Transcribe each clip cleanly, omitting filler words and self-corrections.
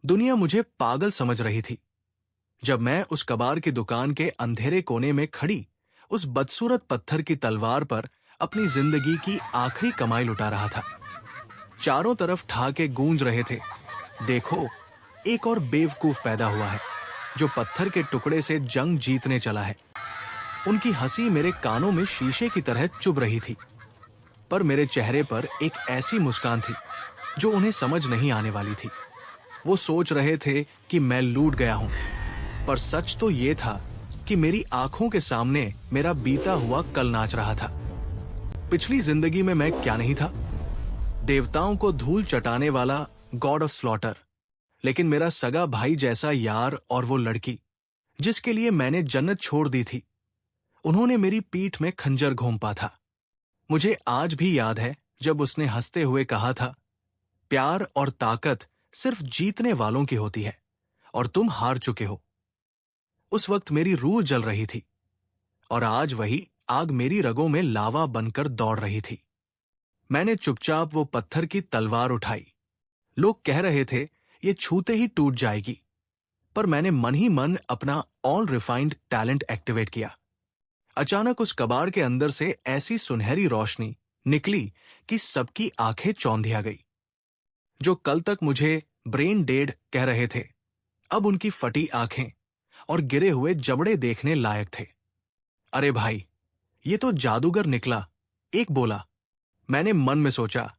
दुनिया मुझे पागल समझ रही थी जब मैं उस कबाड़ की दुकान के अंधेरे कोने में खड़ी उस बदसूरत पत्थर की तलवार पर अपनी जिंदगी की आखिरी कमाई लुटा रहा था। चारों तरफ ठहाके गूंज रहे थे। देखो, एक और बेवकूफ पैदा हुआ है जो पत्थर के टुकड़े से जंग जीतने चला है। उनकी हंसी मेरे कानों में शीशे की तरह चुभ रही थी, पर मेरे चेहरे पर एक ऐसी मुस्कान थी जो उन्हें समझ नहीं आने वाली थी। वो सोच रहे थे कि मैं लूट गया हूं, पर सच तो ये था कि मेरी आंखों के सामने मेरा बीता हुआ कल नाच रहा था। पिछली जिंदगी में मैं क्या नहीं था? देवताओं को धूल चटाने वाला गॉड ऑफ स्लॉटर, लेकिन मेरा सगा भाई जैसा यार और वो लड़की जिसके लिए मैंने जन्नत छोड़ दी थी, उन्होंने मेरी पीठ में खंजर घोंपा था। मुझे आज भी याद है जब उसने हंसते हुए कहा था, प्यार और ताकत सिर्फ जीतने वालों की होती है और तुम हार चुके हो। उस वक्त मेरी रूह जल रही थी और आज वही आग मेरी रगों में लावा बनकर दौड़ रही थी। मैंने चुपचाप वो पत्थर की तलवार उठाई। लोग कह रहे थे ये छूते ही टूट जाएगी, पर मैंने मन ही मन अपना ऑल रिफाइंड टैलेंट एक्टिवेट किया। अचानक उस कबाड़ के अंदर से ऐसी सुनहरी रोशनी निकली कि सबकी आंखें चौंधिया गई। जो कल तक मुझे ब्रेन डेड कह रहे थे, अब उनकी फटी आंखें और गिरे हुए जबड़े देखने लायक थे। अरे भाई, ये तो जादूगर निकला, एक बोला। मैंने मन में सोचा,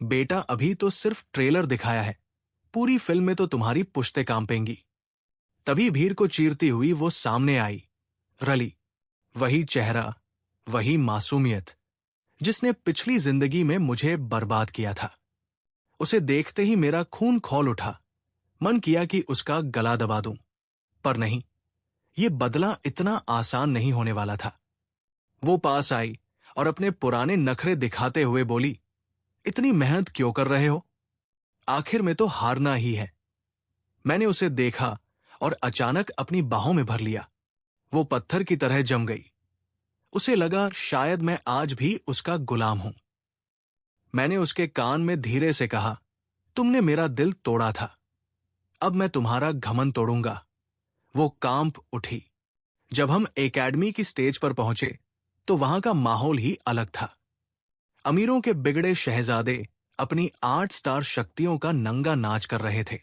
बेटा अभी तो सिर्फ ट्रेलर दिखाया है, पूरी फिल्म में तो तुम्हारी पुश्तें कांपेंगी। तभी भीड़ को चीरती हुई वो सामने आई, रली। वही चेहरा, वही मासूमियत जिसने पिछली जिंदगी में मुझे बर्बाद किया था। उसे देखते ही मेरा खून खौल उठा। मन किया कि उसका गला दबा दूं, पर नहीं, ये बदला इतना आसान नहीं होने वाला था। वो पास आई और अपने पुराने नखरे दिखाते हुए बोली, इतनी मेहनत क्यों कर रहे हो? आखिर में तो हारना ही है। मैंने उसे देखा और अचानक अपनी बाहों में भर लिया। वो पत्थर की तरह जम गई। उसे लगा शायद मैं आज भी उसका गुलाम हूं। मैंने उसके कान में धीरे से कहा, तुमने मेरा दिल तोड़ा था, अब मैं तुम्हारा घमंड तोड़ूंगा। वो कांप उठी। जब हम एकेडमी की स्टेज पर पहुंचे तो वहां का माहौल ही अलग था। अमीरों के बिगड़े शहजादे अपनी 8 स्टार शक्तियों का नंगा नाच कर रहे थे।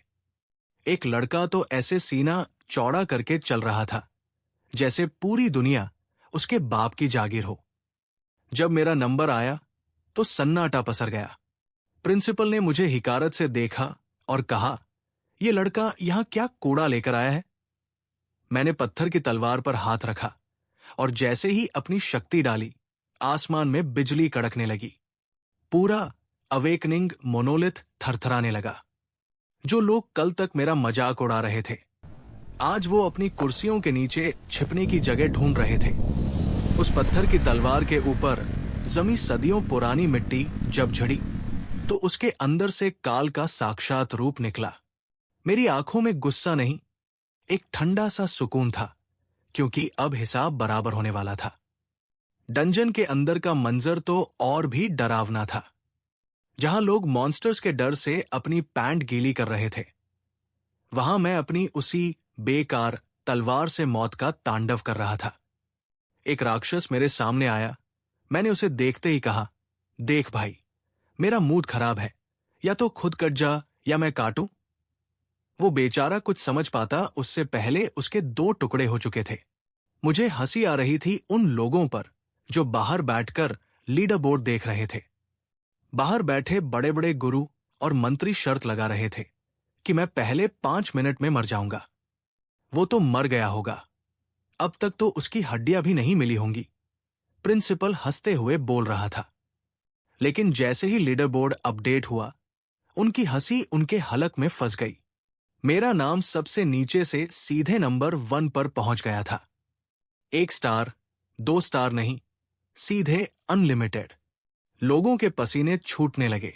एक लड़का तो ऐसे सीना चौड़ा करके चल रहा था जैसे पूरी दुनिया उसके बाप की जागीर हो। जब मेरा नंबर आया तो सन्नाटा पसर गया। प्रिंसिपल ने मुझे हिकारत से देखा और कहा, यह लड़का यहां क्या कूड़ा लेकर आया है? मैंने पत्थर की तलवार पर हाथ रखा और जैसे ही अपनी शक्ति डाली, आसमान में बिजली कड़कने लगी। पूरा अवेकनिंग मोनोलिथ थरथराने लगा। जो लोग कल तक मेरा मजाक उड़ा रहे थे, आज वो अपनी कुर्सियों के नीचे छिपने की जगह ढूंढ रहे थे। उस पत्थर की तलवार के ऊपर जमी सदियों पुरानी मिट्टी जब झड़ी तो उसके अंदर से काल का साक्षात रूप निकला। मेरी आंखों में गुस्सा नहीं, एक ठंडा सा सुकून था, क्योंकि अब हिसाब बराबर होने वाला था। डंजन के अंदर का मंजर तो और भी डरावना था। जहां लोग मॉन्स्टर्स के डर से अपनी पैंट गीली कर रहे थे, वहां मैं अपनी उसी बेकार तलवार से मौत का तांडव कर रहा था। एक राक्षस मेरे सामने आया। मैंने उसे देखते ही कहा, देख भाई, मेरा मूड खराब है, या तो खुद कट जा या मैं काटूं। वो बेचारा कुछ समझ पाता उससे पहले उसके 2 टुकड़े हो चुके थे। मुझे हंसी आ रही थी उन लोगों पर जो बाहर बैठकर लीडर बोर्ड देख रहे थे। बाहर बैठे बड़े बड़े गुरु और मंत्री शर्त लगा रहे थे कि मैं पहले 5 मिनट में मर जाऊंगा। वो तो मर गया होगा, अब तक तो उसकी हड्डियां भी नहीं मिली होंगी। प्रिंसिपल हंसते हुए बोल रहा था। लेकिन जैसे ही लीडर बोर्ड अपडेट हुआ, उनकी हंसी उनके हलक में फंस गई। मेरा नाम सबसे नीचे से सीधे नंबर 1 पर पहुंच गया था। 1 स्टार, 2 स्टार नहीं, सीधे अनलिमिटेड। लोगों के पसीने छूटने लगे।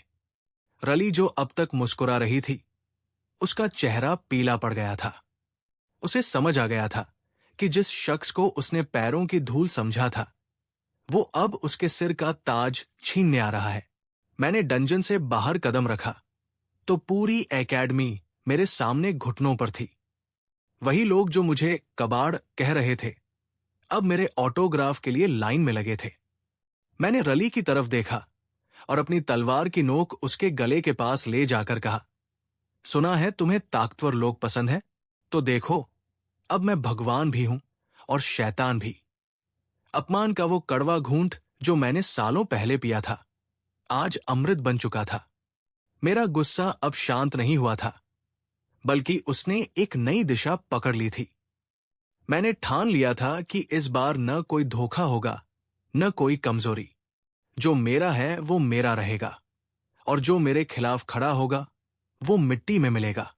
रली जो अब तक मुस्कुरा रही थी, उसका चेहरा पीला पड़ गया था। उसे समझ आ गया था कि जिस शख्स को उसने पैरों की धूल समझा था, वो अब उसके सिर का ताज छीनने आ रहा है। मैंने डंजन से बाहर कदम रखा तो पूरी एकेडमी मेरे सामने घुटनों पर थी। वही लोग जो मुझे कबाड़ कह रहे थे, अब मेरे ऑटोग्राफ के लिए लाइन में लगे थे। मैंने रली की तरफ देखा और अपनी तलवार की नोक उसके गले के पास ले जाकर कहा, सुना है तुम्हें ताकतवर लोग पसंद है, तो देखो, अब मैं भगवान भी हूं और शैतान भी। अपमान का वो कड़वा घूंट जो मैंने सालों पहले पिया था, आज अमृत बन चुका था। मेरा गुस्सा अब शांत नहीं हुआ था, बल्कि उसने एक नई दिशा पकड़ ली थी। मैंने ठान लिया था कि इस बार न कोई धोखा होगा, न कोई कमजोरी। जो मेरा है वो मेरा रहेगा, और जो मेरे खिलाफ खड़ा होगा वो मिट्टी में मिलेगा।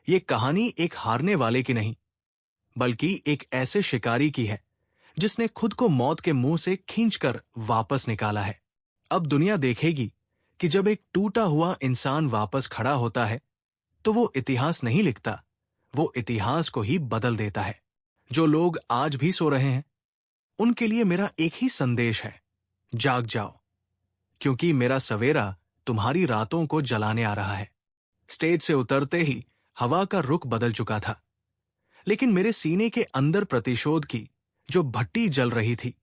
ये कहानी एक हारने वाले की नहीं, बल्कि एक ऐसे शिकारी की है जिसने खुद को मौत के मुंह से खींचकर वापस निकाला है। अब दुनिया देखेगी कि जब एक टूटा हुआ इंसान वापस खड़ा होता है तो वो इतिहास नहीं लिखता, वो इतिहास को ही बदल देता है। जो लोग आज भी सो रहे हैं, उनके लिए मेरा एक ही संदेश है, जाग जाओ, क्योंकि मेरा सवेरा तुम्हारी रातों को जलाने आ रहा है। स्टेज से उतरते ही हवा का रुख बदल चुका था, लेकिन मेरे सीने के अंदर प्रतिशोध की जो भट्टी जल रही थी,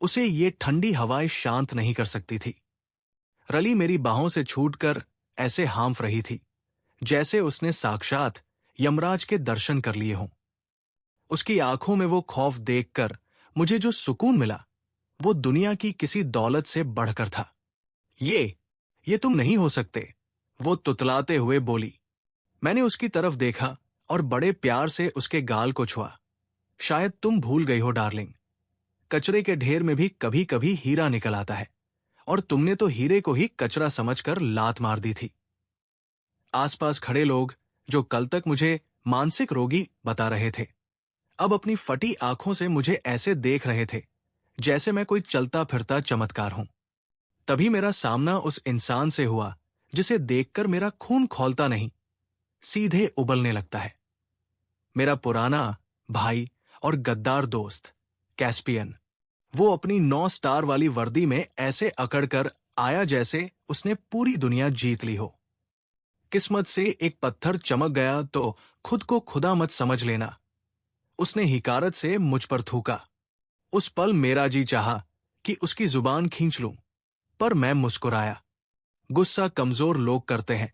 उसे ये ठंडी हवाएं शांत नहीं कर सकती थी। रली मेरी बाहों से छूटकर ऐसे हाँफ रही थी जैसे उसने साक्षात यमराज के दर्शन कर लिए हों। उसकी आंखों में वो खौफ देखकर मुझे जो सुकून मिला, वो दुनिया की किसी दौलत से बढ़कर था। ये तुम नहीं हो सकते, वो तुतलाते हुए बोली। मैंने उसकी तरफ देखा और बड़े प्यार से उसके गाल को छुआ। शायद तुम भूल गई हो डार्लिंग, कचरे के ढेर में भी कभी कभी हीरा निकल आता है, और तुमने तो हीरे को ही कचरा समझकर लात मार दी थी। आसपास खड़े लोग जो कल तक मुझे मानसिक रोगी बता रहे थे, अब अपनी फटी आंखों से मुझे ऐसे देख रहे थे जैसे मैं कोई चलता फिरता चमत्कार हूं। तभी मेरा सामना उस इंसान से हुआ जिसे देखकर मेरा खून खौलता नहीं, सीधे उबलने लगता है। मेरा पुराना भाई और गद्दार दोस्त कैस्पियन। वो अपनी 9 स्टार वाली वर्दी में ऐसे अकड़कर आया जैसे उसने पूरी दुनिया जीत ली हो। किस्मत से एक पत्थर चमक गया तो खुद को खुदा मत समझ लेना, उसने हिकारत से मुझ पर थूका। उस पल मेरा जी चाहा कि उसकी जुबान खींच लूं, पर मैं मुस्कुराया। गुस्सा कमजोर लोग करते हैं,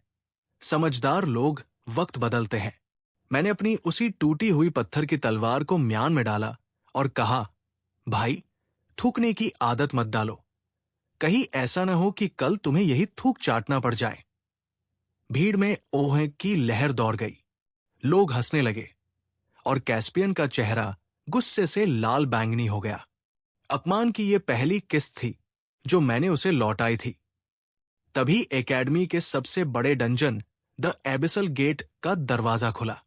समझदार लोग वक्त बदलते हैं। मैंने अपनी उसी टूटी हुई पत्थर की तलवार को म्यान में डाला और कहा, भाई, थूकने की आदत मत डालो, कहीं ऐसा न हो कि कल तुम्हें यही थूक चाटना पड़ जाए। भीड़ में ओह की लहर दौड़ गई, लोग हंसने लगे और कैस्पियन का चेहरा गुस्से से लाल बैंगनी हो गया। अपमान की यह पहली किस्त थी जो मैंने उसे लौटाई थी। तभी एकेडमी के सबसे बड़े डंजन द एबिसल गेट का दरवाजा खुला।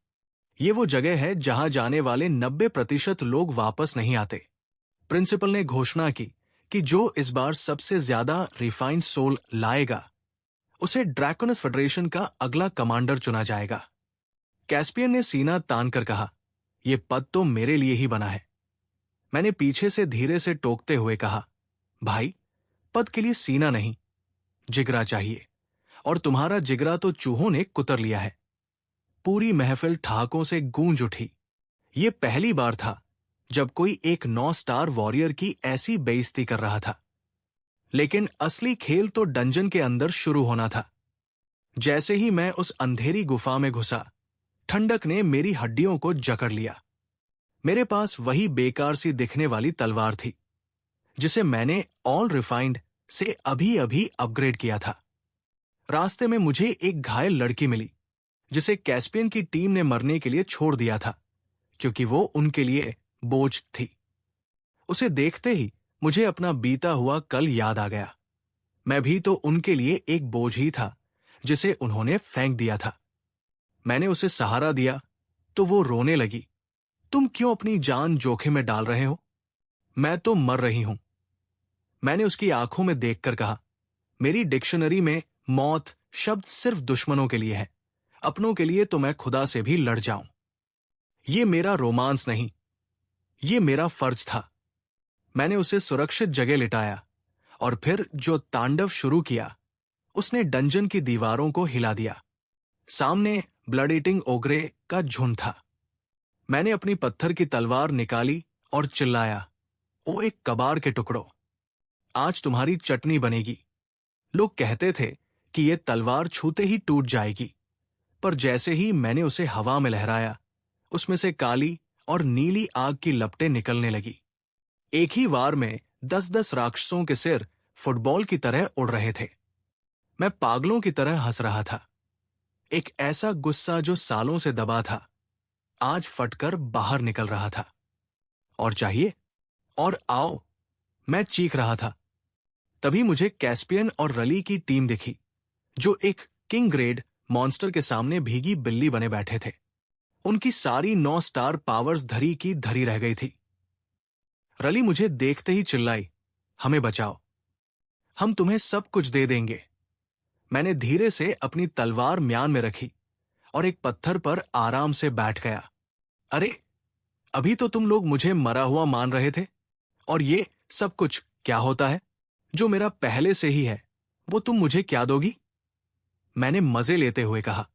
ये वो जगह है जहां जाने वाले 90% लोग वापस नहीं आते। प्रिंसिपल ने घोषणा की कि जो इस बार सबसे ज्यादा रिफाइंड सोल लाएगा, उसे ड्रैकोनस फेडरेशन का अगला कमांडर चुना जाएगा। कैस्पियन ने सीना तान कर कहा, यह पद तो मेरे लिए ही बना है। मैंने पीछे से धीरे से टोकते हुए कहा, भाई, पद के लिए सीना नहीं, जिगरा चाहिए, और तुम्हारा जिगरा तो चूहों ने कुतर लिया है। पूरी महफिल ठहाकों से गूंज उठी। ये पहली बार था जब कोई एक 9 स्टार वॉरियर की ऐसी बेइज्जती कर रहा था। लेकिन असली खेल तो डंजन के अंदर शुरू होना था। जैसे ही मैं उस अंधेरी गुफा में घुसा, ठंडक ने मेरी हड्डियों को जकड़ लिया। मेरे पास वही बेकार सी दिखने वाली तलवार थी जिसे मैंने ऑल रिफाइंड से अभी अभी अपग्रेड किया था। रास्ते में मुझे एक घायल लड़की मिली जिसे कैस्पियन की टीम ने मरने के लिए छोड़ दिया था, क्योंकि वो उनके लिए बोझ थी। उसे देखते ही मुझे अपना बीता हुआ कल याद आ गया। मैं भी तो उनके लिए एक बोझ ही था जिसे उन्होंने फेंक दिया था। मैंने उसे सहारा दिया तो वो रोने लगी, तुम क्यों अपनी जान जोखिम में डाल रहे हो? मैं तो मर रही हूं। मैंने उसकी आंखों में देखकर कहा, मेरी डिक्शनरी में मौत शब्द सिर्फ दुश्मनों के लिए है, अपनों के लिए तो मैं खुदा से भी लड़ जाऊं। ये मेरा रोमांस नहीं, ये मेरा फर्ज था। मैंने उसे सुरक्षित जगह लिटाया और फिर जो तांडव शुरू किया, उसने डंजन की दीवारों को हिला दिया। सामने ब्लड ईटिंग ओगरे का झुंड था। मैंने अपनी पत्थर की तलवार निकाली और चिल्लाया, ओ एक कबार के टुकड़ो, आज तुम्हारी चटनी बनेगी। लोग कहते थे कि यह तलवार छूते ही टूट जाएगी, पर जैसे ही मैंने उसे हवा में लहराया, उसमें से काली और नीली आग की लपटें निकलने लगी। एक ही वार में 10-10 राक्षसों के सिर फुटबॉल की तरह उड़ रहे थे। मैं पागलों की तरह हंस रहा था। एक ऐसा गुस्सा जो सालों से दबा था, आज फटकर बाहर निकल रहा था। और चाहिए, और आओ, मैं चीख रहा था। तभी मुझे कैस्पियन और रली की टीम दिखी, जो एक किंग ग्रेड मॉन्स्टर के सामने भीगी बिल्ली बने बैठे थे। उनकी सारी 9 स्टार पावर्स धरी की धरी रह गई थी। रली मुझे देखते ही चिल्लाई, हमें बचाओ, हम तुम्हें सब कुछ दे देंगे। मैंने धीरे से अपनी तलवार म्यान में रखी और एक पत्थर पर आराम से बैठ गया। अरे, अभी तो तुम लोग मुझे मरा हुआ मान रहे थे, और ये सब कुछ क्या होता है? जो मेरा पहले से ही है, वो तुम मुझे क्या दोगी? मैंने मजे लेते हुए कहा,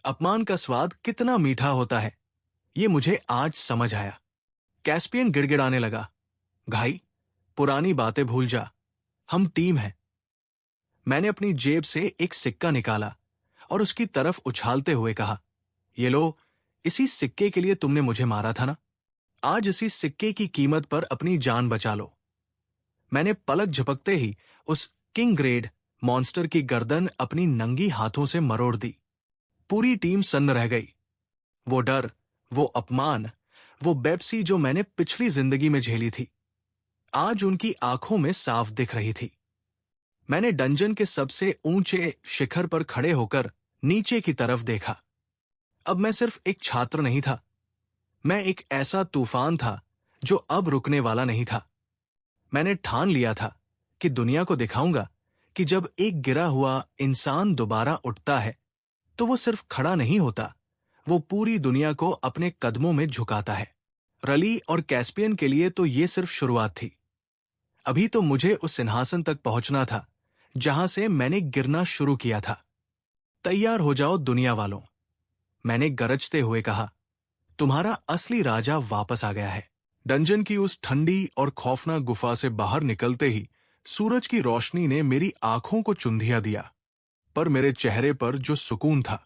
अपमान का स्वाद कितना मीठा होता है, ये मुझे आज समझ आया। कैस्पियन गिड़गिड़ाने लगा, भाई, पुरानी बातें भूल जा, हम टीम हैं। मैंने अपनी जेब से एक सिक्का निकाला और उसकी तरफ उछालते हुए कहा, ये लो, इसी सिक्के के लिए तुमने मुझे मारा था ना? आज इसी सिक्के की कीमत पर अपनी जान बचा लो। मैंने पलक झपकते ही उस किंग ग्रेड मॉन्स्टर की गर्दन अपनी नंगी हाथों से मरोड़ दी। पूरी टीम सन्न रह गई। वो डर, वो अपमान, वो बेप्सी जो मैंने पिछली जिंदगी में झेली थी, आज उनकी आंखों में साफ दिख रही थी। मैंने डंजन के सबसे ऊंचे शिखर पर खड़े होकर नीचे की तरफ देखा। अब मैं सिर्फ एक छात्र नहीं था, मैं एक ऐसा तूफान था जो अब रुकने वाला नहीं था। मैंने ठान लिया था कि दुनिया को दिखाऊंगा कि जब एक गिरा हुआ इंसान दोबारा उठता है, तो वो सिर्फ खड़ा नहीं होता, वो पूरी दुनिया को अपने कदमों में झुकाता है। रली और कैस्पियन के लिए तो ये सिर्फ शुरुआत थी। अभी तो मुझे उस सिंहासन तक पहुंचना था जहां से मैंने गिरना शुरू किया था। तैयार हो जाओ दुनिया वालों, मैंने गरजते हुए कहा, तुम्हारा असली राजा वापस आ गया है। डंजन की उस ठंडी और खौफनाक गुफा से बाहर निकलते ही सूरज की रोशनी ने मेरी आंखों को चुंधिया दिया, पर मेरे चेहरे पर जो सुकून था,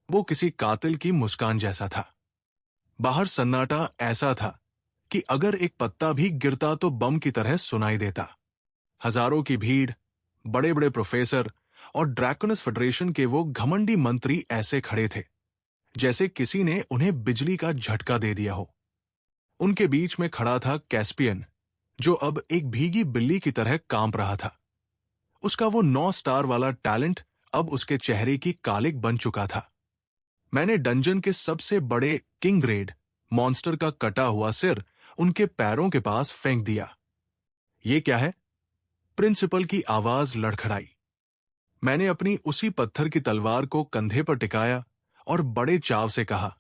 वो किसी कातिल की मुस्कान जैसा था। बाहर सन्नाटा ऐसा था कि अगर एक पत्ता भी गिरता तो बम की तरह सुनाई देता। हजारों की भीड़, बड़े बड़े प्रोफेसर और ड्रैकोनस फेडरेशन के वो घमंडी मंत्री ऐसे खड़े थे जैसे किसी ने उन्हें बिजली का झटका दे दिया हो। उनके बीच में खड़ा था कैस्पियन, जो अब एक भीगी बिल्ली की तरह कांप रहा था। उसका वो 9 स्टार वाला टैलेंट अब उसके चेहरे की कालिक बन चुका था। मैंने डंजन के सबसे बड़े किंग ग्रेड मॉन्स्टर का कटा हुआ सिर उनके पैरों के पास फेंक दिया। ये क्या है? प्रिंसिपल की आवाज लड़खड़ाई। मैंने अपनी उसी पत्थर की तलवार को कंधे पर टिकाया और बड़े चाव से कहा,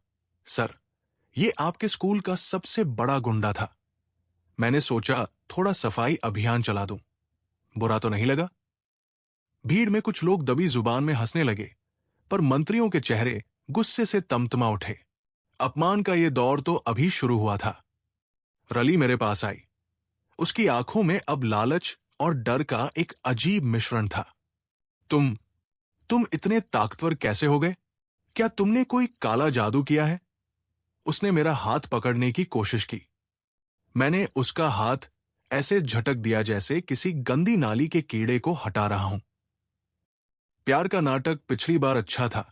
सर, ये आपके स्कूल का सबसे बड़ा गुंडा था। मैंने सोचा थोड़ा सफाई अभियान चला दूं। बुरा तो नहीं लगा? भीड़ में कुछ लोग दबी जुबान में हंसने लगे, पर मंत्रियों के चेहरे गुस्से से तमतमा उठे। अपमान का ये दौर तो अभी शुरू हुआ था। रली मेरे पास आई। उसकी आंखों में अब लालच और डर का एक अजीब मिश्रण था। तुम इतने ताकतवर कैसे हो गए? क्या तुमने कोई काला जादू किया है? उसने मेरा हाथ पकड़ने की कोशिश की। मैंने उसका हाथ ऐसे झटक दिया जैसे किसी गंदी नाली के कीड़े को हटा रहा हूं। प्यार का नाटक पिछली बार अच्छा था,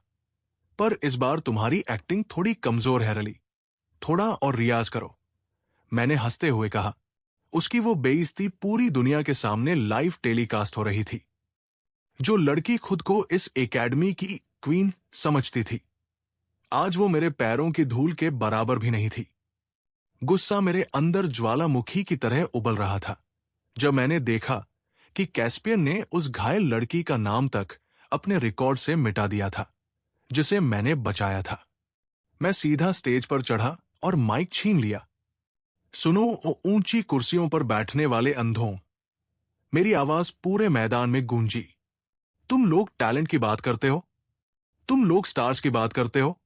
पर इस बार तुम्हारी एक्टिंग थोड़ी कमजोर है रली। थोड़ा और रियाज करो, मैंने हंसते हुए कहा। उसकी वो बेइज्जती पूरी दुनिया के सामने लाइव टेलीकास्ट हो रही थी। जो लड़की खुद को इस एकेडमी की क्वीन समझती थी, आज वो मेरे पैरों की धूल के बराबर भी नहीं थी। गुस्सा मेरे अंदर ज्वालामुखी की तरह उबल रहा था जब मैंने देखा कि कैस्पियन ने उस घायल लड़की का नाम तक अपने रिकॉर्ड से मिटा दिया था, जिसे मैंने बचाया था। मैं सीधा स्टेज पर चढ़ा और माइक छीन लिया। सुनो ओ ऊंची कुर्सियों पर बैठने वाले अंधों, मेरी आवाज पूरे मैदान में गूंजी। तुम लोग टैलेंट की बात करते हो, तुम लोग स्टार्स की बात करते हो।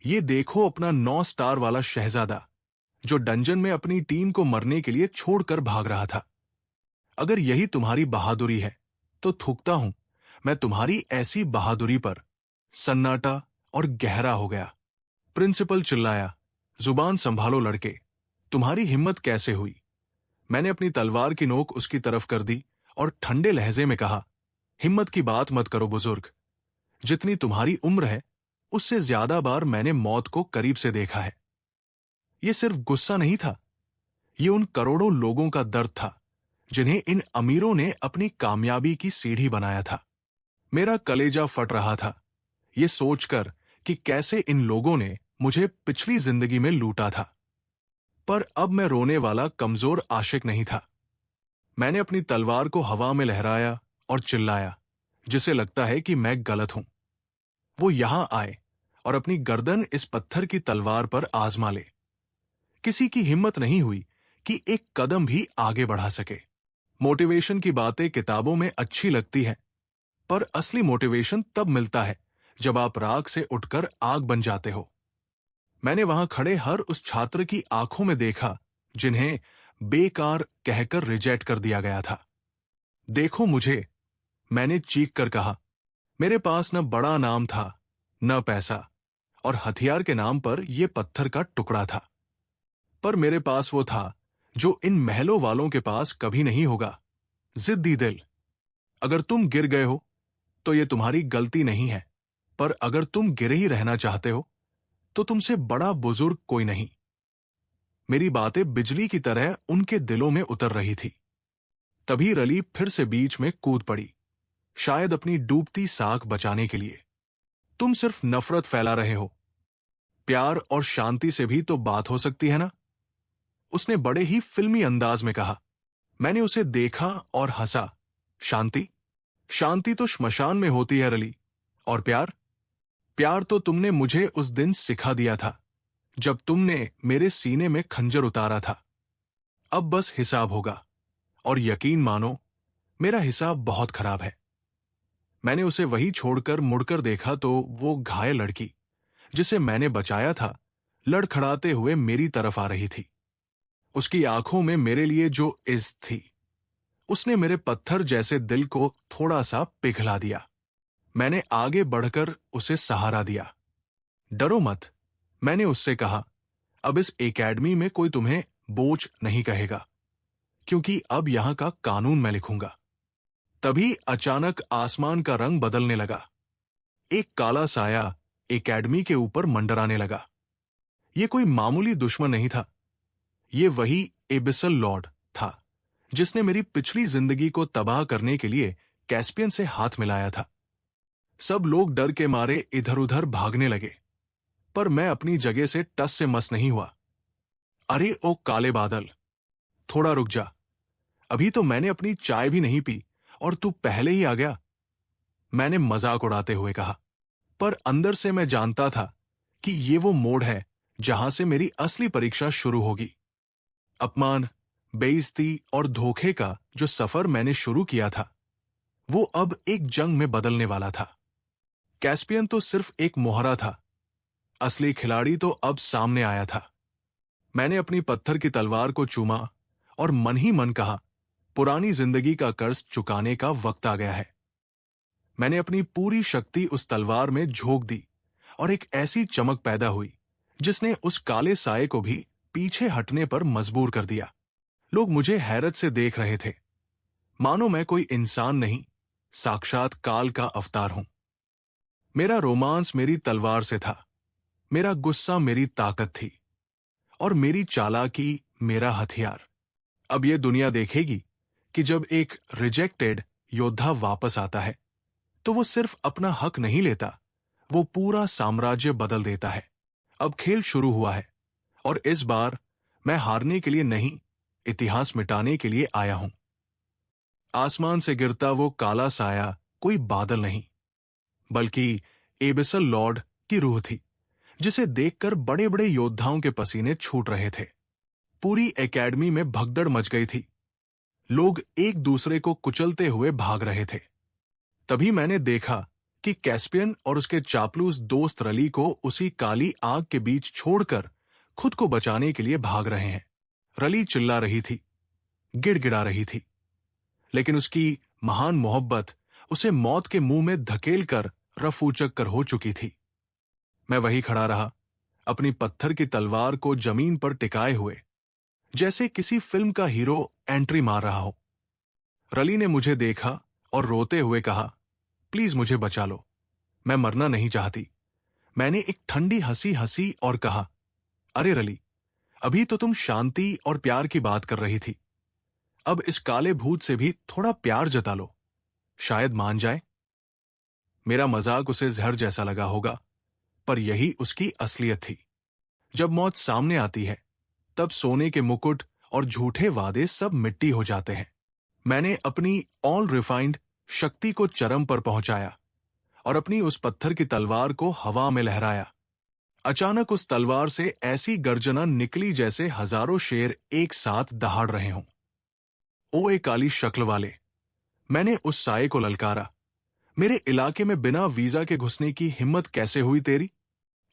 ये देखो अपना 9 स्टार वाला शहजादा, जो डंजन में अपनी टीम को मरने के लिए छोड़कर भाग रहा था। अगर यही तुम्हारी बहादुरी है तो थूकता हूं मैं तुम्हारी ऐसी बहादुरी पर। सन्नाटा और गहरा हो गया। प्रिंसिपल चिल्लाया, जुबान संभालो लड़के, तुम्हारी हिम्मत कैसे हुई। मैंने अपनी तलवार की नोक उसकी तरफ कर दी और ठंडे लहजे में कहा, हिम्मत की बात मत करो बुजुर्ग। जितनी तुम्हारी उम्र है उससे ज्यादा बार मैंने मौत को करीब से देखा है। यह सिर्फ गुस्सा नहीं था, ये उन करोड़ों लोगों का दर्द था जिन्हें इन अमीरों ने अपनी कामयाबी की सीढ़ी बनाया था। मेरा कलेजा फट रहा था ये सोचकर कि कैसे इन लोगों ने मुझे पिछली जिंदगी में लूटा था। पर अब मैं रोने वाला कमजोर आशिक नहीं था। मैंने अपनी तलवार को हवा में लहराया और चिल्लाया, जिसे लगता है कि मैं गलत हूं वो यहां आए और अपनी गर्दन इस पत्थर की तलवार पर आजमा ले। किसी की हिम्मत नहीं हुई कि एक कदम भी आगे बढ़ा सके। मोटिवेशन की बातें किताबों में अच्छी लगती है, पर असली मोटिवेशन तब मिलता है जब आप राख से उठकर आग बन जाते हो। मैंने वहां खड़े हर उस छात्र की आंखों में देखा जिन्हें बेकार कहकर रिजेक्ट कर दिया गया था। देखो मुझे, मैंने चीख कर कहा। मेरे पास न बड़ा नाम था, न पैसा, और हथियार के नाम पर यह पत्थर का टुकड़ा था। पर मेरे पास वो था जो इन महलों वालों के पास कभी नहीं होगा, जिद्दी दिल। अगर तुम गिर गए हो तो यह तुम्हारी गलती नहीं है, पर अगर तुम गिरे ही रहना चाहते हो तो तुमसे बड़ा बुजुर्ग कोई नहीं। मेरी बातें बिजली की तरह उनके दिलों में उतर रही थी। तभी रली फिर से बीच में कूद पड़ी, शायद अपनी डूबती साख बचाने के लिए। तुम सिर्फ नफरत फैला रहे हो, प्यार और शांति से भी तो बात हो सकती है ना, उसने बड़े ही फिल्मी अंदाज में कहा। मैंने उसे देखा और हंसा। शांति? शांति तो श्मशान में होती है रली। और प्यार? प्यार तो तुमने मुझे उस दिन सिखा दिया था जब तुमने मेरे सीने में खंजर उतारा था। अब बस हिसाब होगा, और यकीन मानो मेरा हिसाब बहुत खराब है। मैंने उसे वही छोड़कर मुड़कर देखा तो वो घायल लड़की जिसे मैंने बचाया था लड़खड़ाते हुए मेरी तरफ आ रही थी। उसकी आंखों में मेरे लिए जो इज्जत थी, उसने मेरे पत्थर जैसे दिल को थोड़ा सा पिघला दिया। मैंने आगे बढ़कर उसे सहारा दिया। डरो मत, मैंने उससे कहा। अब इस एकेडमी में कोई तुम्हें बोझ नहीं कहेगा, क्योंकि अब यहां का कानून मैं लिखूंगा। तभी अचानक आसमान का रंग बदलने लगा। एक काला साया एकेडमी के ऊपर मंडराने लगा। यह कोई मामूली दुश्मन नहीं था, ये वही एबिसल लॉर्ड था जिसने मेरी पिछली जिंदगी को तबाह करने के लिए कैस्पियन से हाथ मिलाया था। सब लोग डर के मारे इधर उधर भागने लगे, पर मैं अपनी जगह से टस से मस नहीं हुआ। अरे ओ काले बादल, थोड़ा रुक जा। अभी तो मैंने अपनी चाय भी नहीं पी और तू पहले ही आ गया, मैंने मजाक उड़ाते हुए कहा। पर अंदर से मैं जानता था कि ये वो मोड़ है जहां से मेरी असली परीक्षा शुरू होगी। अपमान, बेइज्जती और धोखे का जो सफर मैंने शुरू किया था, वो अब एक जंग में बदलने वाला था। कैस्पियन तो सिर्फ एक मोहरा था, असली खिलाड़ी तो अब सामने आया था। मैंने अपनी पत्थर की तलवार को चूमा और मन ही मन कहा, पुरानी जिंदगी का कर्ज चुकाने का वक्त आ गया है। मैंने अपनी पूरी शक्ति उस तलवार में झोंक दी और एक ऐसी चमक पैदा हुई जिसने उस काले साये को भी पीछे हटने पर मजबूर कर दिया। लोग मुझे हैरत से देख रहे थे, मानो मैं कोई इंसान नहीं, साक्षात काल का अवतार हूं। मेरा रोमांस मेरी तलवार से था, मेरा गुस्सा मेरी ताकत थी, और मेरी चालाकी मेरा हथियार। अब यह दुनिया देखेगी कि जब एक रिजेक्टेड योद्धा वापस आता है तो वो सिर्फ अपना हक नहीं लेता, वो पूरा साम्राज्य बदल देता है। अब खेल शुरू हुआ है, और इस बार मैं हारने के लिए नहीं, इतिहास मिटाने के लिए आया हूं। आसमान से गिरता वो काला साया कोई बादल नहीं, बल्कि एबिसल लॉर्ड की रूह थी, जिसे देखकर बड़े बड़े योद्धाओं के पसीने छूट रहे थे। पूरी एकेडमी में भगदड़ मच गई थी, लोग एक दूसरे को कुचलते हुए भाग रहे थे। तभी मैंने देखा कि कि कैस्पियन और उसके चापलूस दोस्त रली को उसी काली आग के बीच छोड़कर खुद को बचाने के लिए भाग रहे हैं। रली चिल्ला रही थी, गिड़गिड़ा रही थी, लेकिन उसकी महान मोहब्बत उसे मौत के मुंह में धकेल कर रफूचक कर हो चुकी थी। मैं वहीं खड़ा रहा, अपनी पत्थर की तलवार को जमीन पर टिकाए हुए, जैसे किसी फिल्म का हीरो एंट्री मार रहा हो। रली ने मुझे देखा और रोते हुए कहा, प्लीज मुझे बचा लो, मैं मरना नहीं चाहती। मैंने एक ठंडी हंसी हंसी और कहा, अरे रली, अभी तो तुम शांति और प्यार की बात कर रही थी, अब इस काले भूत से भी थोड़ा प्यार जता लो, शायद मान जाए। मेरा मजाक उसे जहर जैसा लगा होगा, पर यही उसकी असलियत थी। जब मौत सामने आती है, तब सोने के मुकुट और झूठे वादे सब मिट्टी हो जाते हैं। मैंने अपनी ऑल रिफाइंड शक्ति को चरम पर पहुंचाया और अपनी उस पत्थर की तलवार को हवा में लहराया। अचानक उस तलवार से ऐसी गर्जना निकली जैसे हजारों शेर एक साथ दहाड़ रहे हों। ओए काली शक्ल वाले, मैंने उस साये को ललकारा, मेरे इलाके में बिना वीजा के घुसने की हिम्मत कैसे हुई तेरी?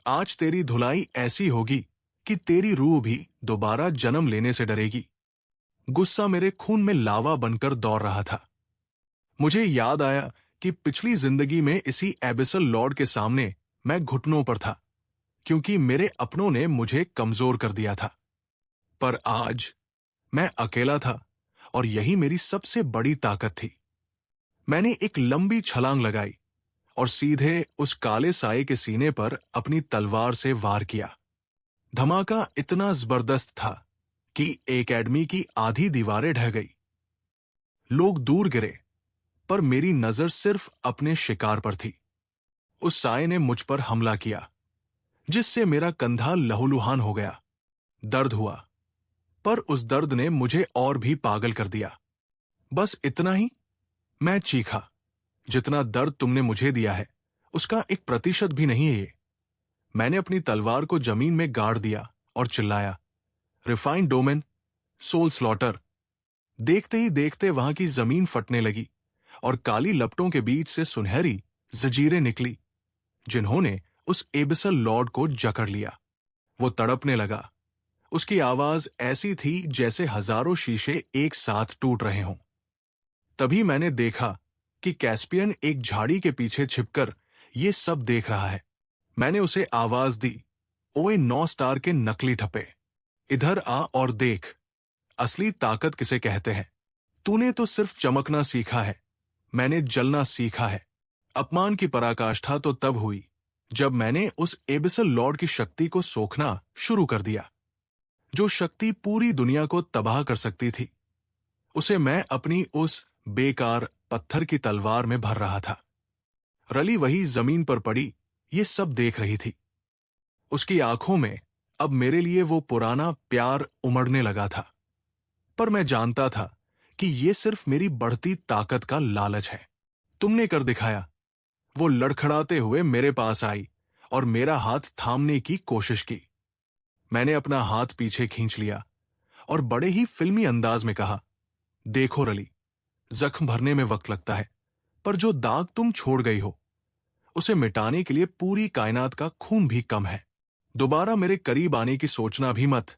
आज तेरी धुलाई ऐसी होगी कि तेरी रूह भी दोबारा जन्म लेने से डरेगी। गुस्सा मेरे खून में लावा बनकर दौड़ रहा था। मुझे याद आया कि पिछली जिंदगी में इसी एबिसल लॉर्ड के सामने मैं घुटनों पर था, क्योंकि मेरे अपनों ने मुझे कमजोर कर दिया था। पर आज मैं अकेला था और यही मेरी सबसे बड़ी ताकत थी। मैंने एक लंबी छलांग लगाई और सीधे उस काले साये के सीने पर अपनी तलवार से वार किया। धमाका इतना जबरदस्त था कि एकेडमी की आधी दीवारें ढह गई। लोग दूर गिरे, पर मेरी नजर सिर्फ अपने शिकार पर थी। उस साये ने मुझ पर हमला किया, जिससे मेरा कंधा लहूलुहान हो गया। दर्द हुआ, पर उस दर्द ने मुझे और भी पागल कर दिया। बस इतना ही, मैं चीखा, जितना दर्द तुमने मुझे दिया है उसका 1% भी नहीं है ये। मैंने अपनी तलवार को जमीन में गाड़ दिया और चिल्लाया, रिफाइंड डोमेन, सोल स्लॉटर। देखते ही देखते वहां की जमीन फटने लगी और काली लपटों के बीच से सुनहरी जंजीरें निकली, जिन्होंने उस एबिसल लॉर्ड को जकड़ लिया। वो तड़पने लगा। उसकी आवाज ऐसी थी जैसे हजारों शीशे एक साथ टूट रहे हों। तभी मैंने देखा कि कैस्पियन एक झाड़ी के पीछे छिपकर ये सब देख रहा है। मैंने उसे आवाज दी, ओए 9 स्टार के नकली ठप्पे, इधर आ और देख, असली ताकत किसे कहते हैं। तूने तो सिर्फ चमकना सीखा है, मैंने जलना सीखा है। अपमान की पराकाष्ठा तो तब हुई जब मैंने उस एबिसल लॉर्ड की शक्ति को सोखना शुरू कर दिया, जो शक्ति पूरी दुनिया को तबाह कर सकती थी। उसे मैं अपनी उस बेकार पत्थर की तलवार में भर रहा था। रली वही जमीन पर पड़ी ये सब देख रही थी। उसकी आंखों में अब मेरे लिए वो पुराना प्यार उमड़ने लगा था, पर मैं जानता था कि ये सिर्फ मेरी बढ़ती ताकत का लालच है। तुमने कर दिखाया। वो लड़खड़ाते हुए मेरे पास आई और मेरा हाथ थामने की कोशिश की। मैंने अपना हाथ पीछे खींच लिया और बड़े ही फिल्मी अंदाज में कहा, देखो रली, जख्म भरने में वक्त लगता है, पर जो दाग तुम छोड़ गई हो उसे मिटाने के लिए पूरी कायनात का खून भी कम है। दोबारा मेरे करीब आने की सोचना भी मत,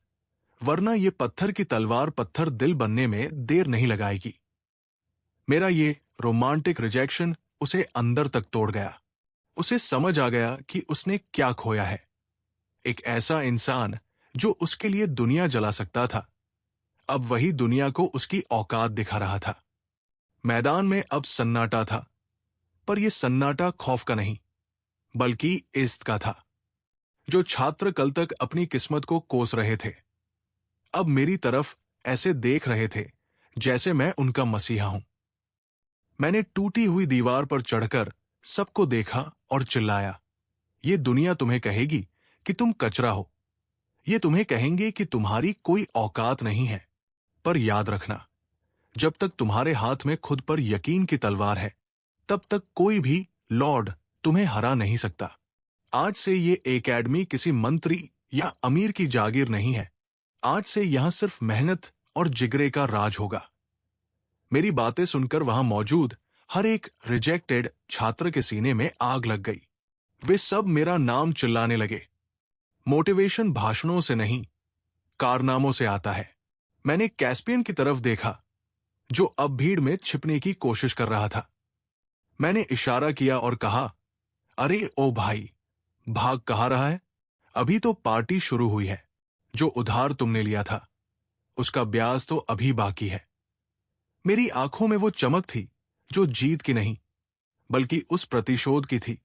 वरना ये पत्थर की तलवार पत्थर दिल बनने में देर नहीं लगाएगी। मेरा ये रोमांटिक रिजेक्शन उसे अंदर तक तोड़ गया। उसे समझ आ गया कि उसने क्या खोया है। एक ऐसा इंसान जो उसके लिए दुनिया जला सकता था, अब वही दुनिया को उसकी औकात दिखा रहा था। मैदान में अब सन्नाटा था, पर यह सन्नाटा खौफ का नहीं, बल्कि इज्जत का था। जो छात्र कल तक अपनी किस्मत को कोस रहे थे, अब मेरी तरफ ऐसे देख रहे थे जैसे मैं उनका मसीहा हूं। मैंने टूटी हुई दीवार पर चढ़कर सबको देखा और चिल्लाया, ये दुनिया तुम्हें कहेगी कि तुम कचरा हो, ये तुम्हें कहेंगे कि तुम्हारी कोई औकात नहीं है, पर याद रखना, जब तक तुम्हारे हाथ में खुद पर यकीन की तलवार है, तब तक कोई भी लॉर्ड तुम्हें हरा नहीं सकता। आज से ये एकेडमी किसी मंत्री या अमीर की जागीर नहीं है। आज से यहां सिर्फ मेहनत और जिगरे का राज होगा। मेरी बातें सुनकर वहां मौजूद हर एक रिजेक्टेड छात्र के सीने में आग लग गई। वे सब मेरा नाम चिल्लाने लगे। मोटिवेशन भाषणों से नहीं, कारनामों से आता है। मैंने कैस्पियन की तरफ देखा, जो अब भीड़ में छिपने की कोशिश कर रहा था। मैंने इशारा किया और कहा, अरे ओ भाई, भाग कहाँ रहा है? अभी तो पार्टी शुरू हुई है। जो उधार तुमने लिया था, उसका ब्याज तो अभी बाकी है। मेरी आंखों में वो चमक थी जो जीत की नहीं, बल्कि उस प्रतिशोध की थी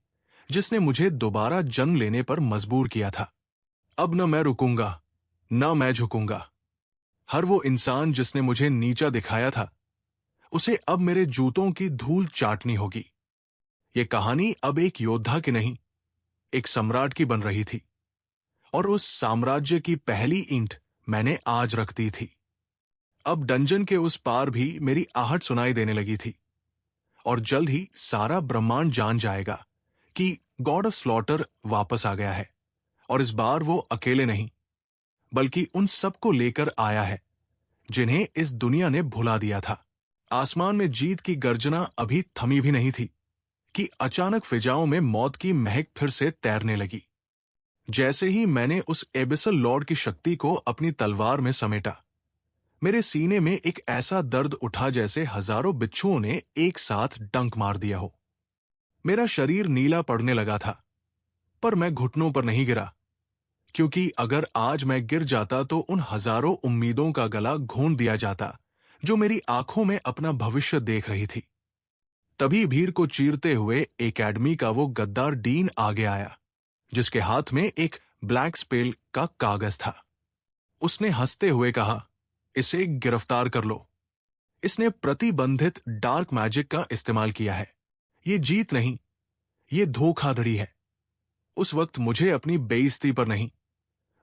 जिसने मुझे दोबारा जन्म लेने पर मजबूर किया था। अब न मैं रुकूंगा, न मैं झुकूंगा। हर वो इंसान जिसने मुझे नीचा दिखाया था, उसे अब मेरे जूतों की धूल चाटनी होगी। ये कहानी अब एक योद्धा की नहीं, एक सम्राट की बन रही थी। और उस साम्राज्य की पहली ईंट मैंने आज रख दी थी। अब डंजन के उस पार भी मेरी आहट सुनाई देने लगी थी, और जल्द ही सारा ब्रह्मांड जान जाएगा कि गॉड ऑफ स्लॉटर वापस आ गया है। और इस बार वो अकेले नहीं, बल्कि उन सबको लेकर आया है जिन्हें इस दुनिया ने भुला दिया था। आसमान में जीत की गर्जना अभी थमी भी नहीं थी कि अचानक फिजाओं में मौत की महक फिर से तैरने लगी। जैसे ही मैंने उस एबिसल लॉर्ड की शक्ति को अपनी तलवार में समेटा, मेरे सीने में एक ऐसा दर्द उठा जैसे हजारों बिच्छुओं ने एक साथ डंक मार दिया हो। मेरा शरीर नीला पड़ने लगा था, पर मैं घुटनों पर नहीं गिरा, क्योंकि अगर आज मैं गिर जाता तो उन हजारों उम्मीदों का गला घोंट दिया जाता जो मेरी आंखों में अपना भविष्य देख रही थी। तभी भीड़ को चीरते हुए एकेडमी का वो गद्दार डीन आगे आया, जिसके हाथ में एक ब्लैक स्पेल का कागज था। उसने हंसते हुए कहा, इसे गिरफ्तार कर लो। इसने प्रतिबंधित डार्क मैजिक का इस्तेमाल किया है। ये जीत नहीं, ये धोखाधड़ी है। उस वक्त मुझे अपनी बेइज्जती पर नहीं,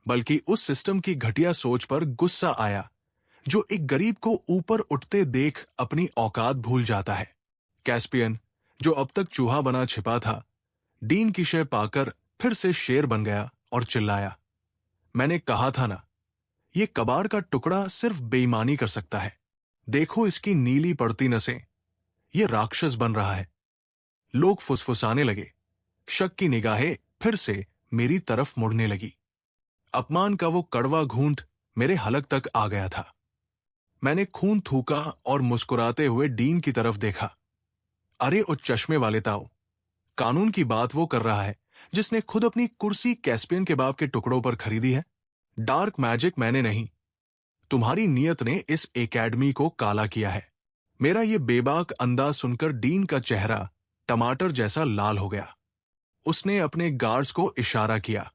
बल्कि उस सिस्टम की घटिया सोच पर गुस्सा आया जो एक गरीब को ऊपर उठते देख अपनी औकात भूल जाता है। कैस्पियन, जो अब तक चूहा बना छिपा था, डीन की शय पाकर फिर से शेर बन गया और चिल्लाया, मैंने कहा था ना, ये कबाड़ का टुकड़ा सिर्फ बेईमानी कर सकता है। देखो इसकी नीली पड़ती नसें, ये राक्षस बन रहा है। लोग फुसफुसाने लगे। शक की निगाहें फिर से मेरी तरफ मुड़ने लगी। अपमान का वो कड़वा घूंट मेरे हलक तक आ गया था। मैंने खून थूका और मुस्कुराते हुए डीन की तरफ देखा। अरे उस चश्मे वाले ताऊ, कानून की बात वो कर रहा है जिसने खुद अपनी कुर्सी कैस्पियन के बाप के टुकड़ों पर खरीदी है। डार्क मैजिक मैंने नहीं, तुम्हारी नियत ने इस एकेडमी को काला किया है। मेरा ये बेबाक अंदाज सुनकर डीन का चेहरा टमाटर जैसा लाल हो गया। उसने अपने गार्ड्स को इशारा किया,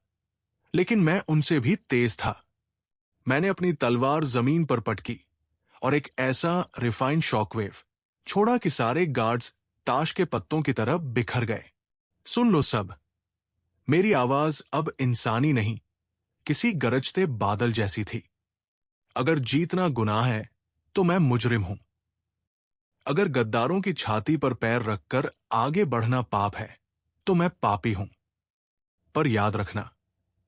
लेकिन मैं उनसे भी तेज था। मैंने अपनी तलवार जमीन पर पटकी और एक ऐसा रिफाइंड शॉकवेव छोड़ा कि सारे गार्ड्स ताश के पत्तों की तरह बिखर गए। सुन लो सब, मेरी आवाज अब इंसानी नहीं, किसी गरजते बादल जैसी थी। अगर जीतना गुनाह है तो मैं मुजरिम हूं। अगर गद्दारों की छाती पर पैर रखकर आगे बढ़ना पाप है तो मैं पापी हूं। पर याद रखना,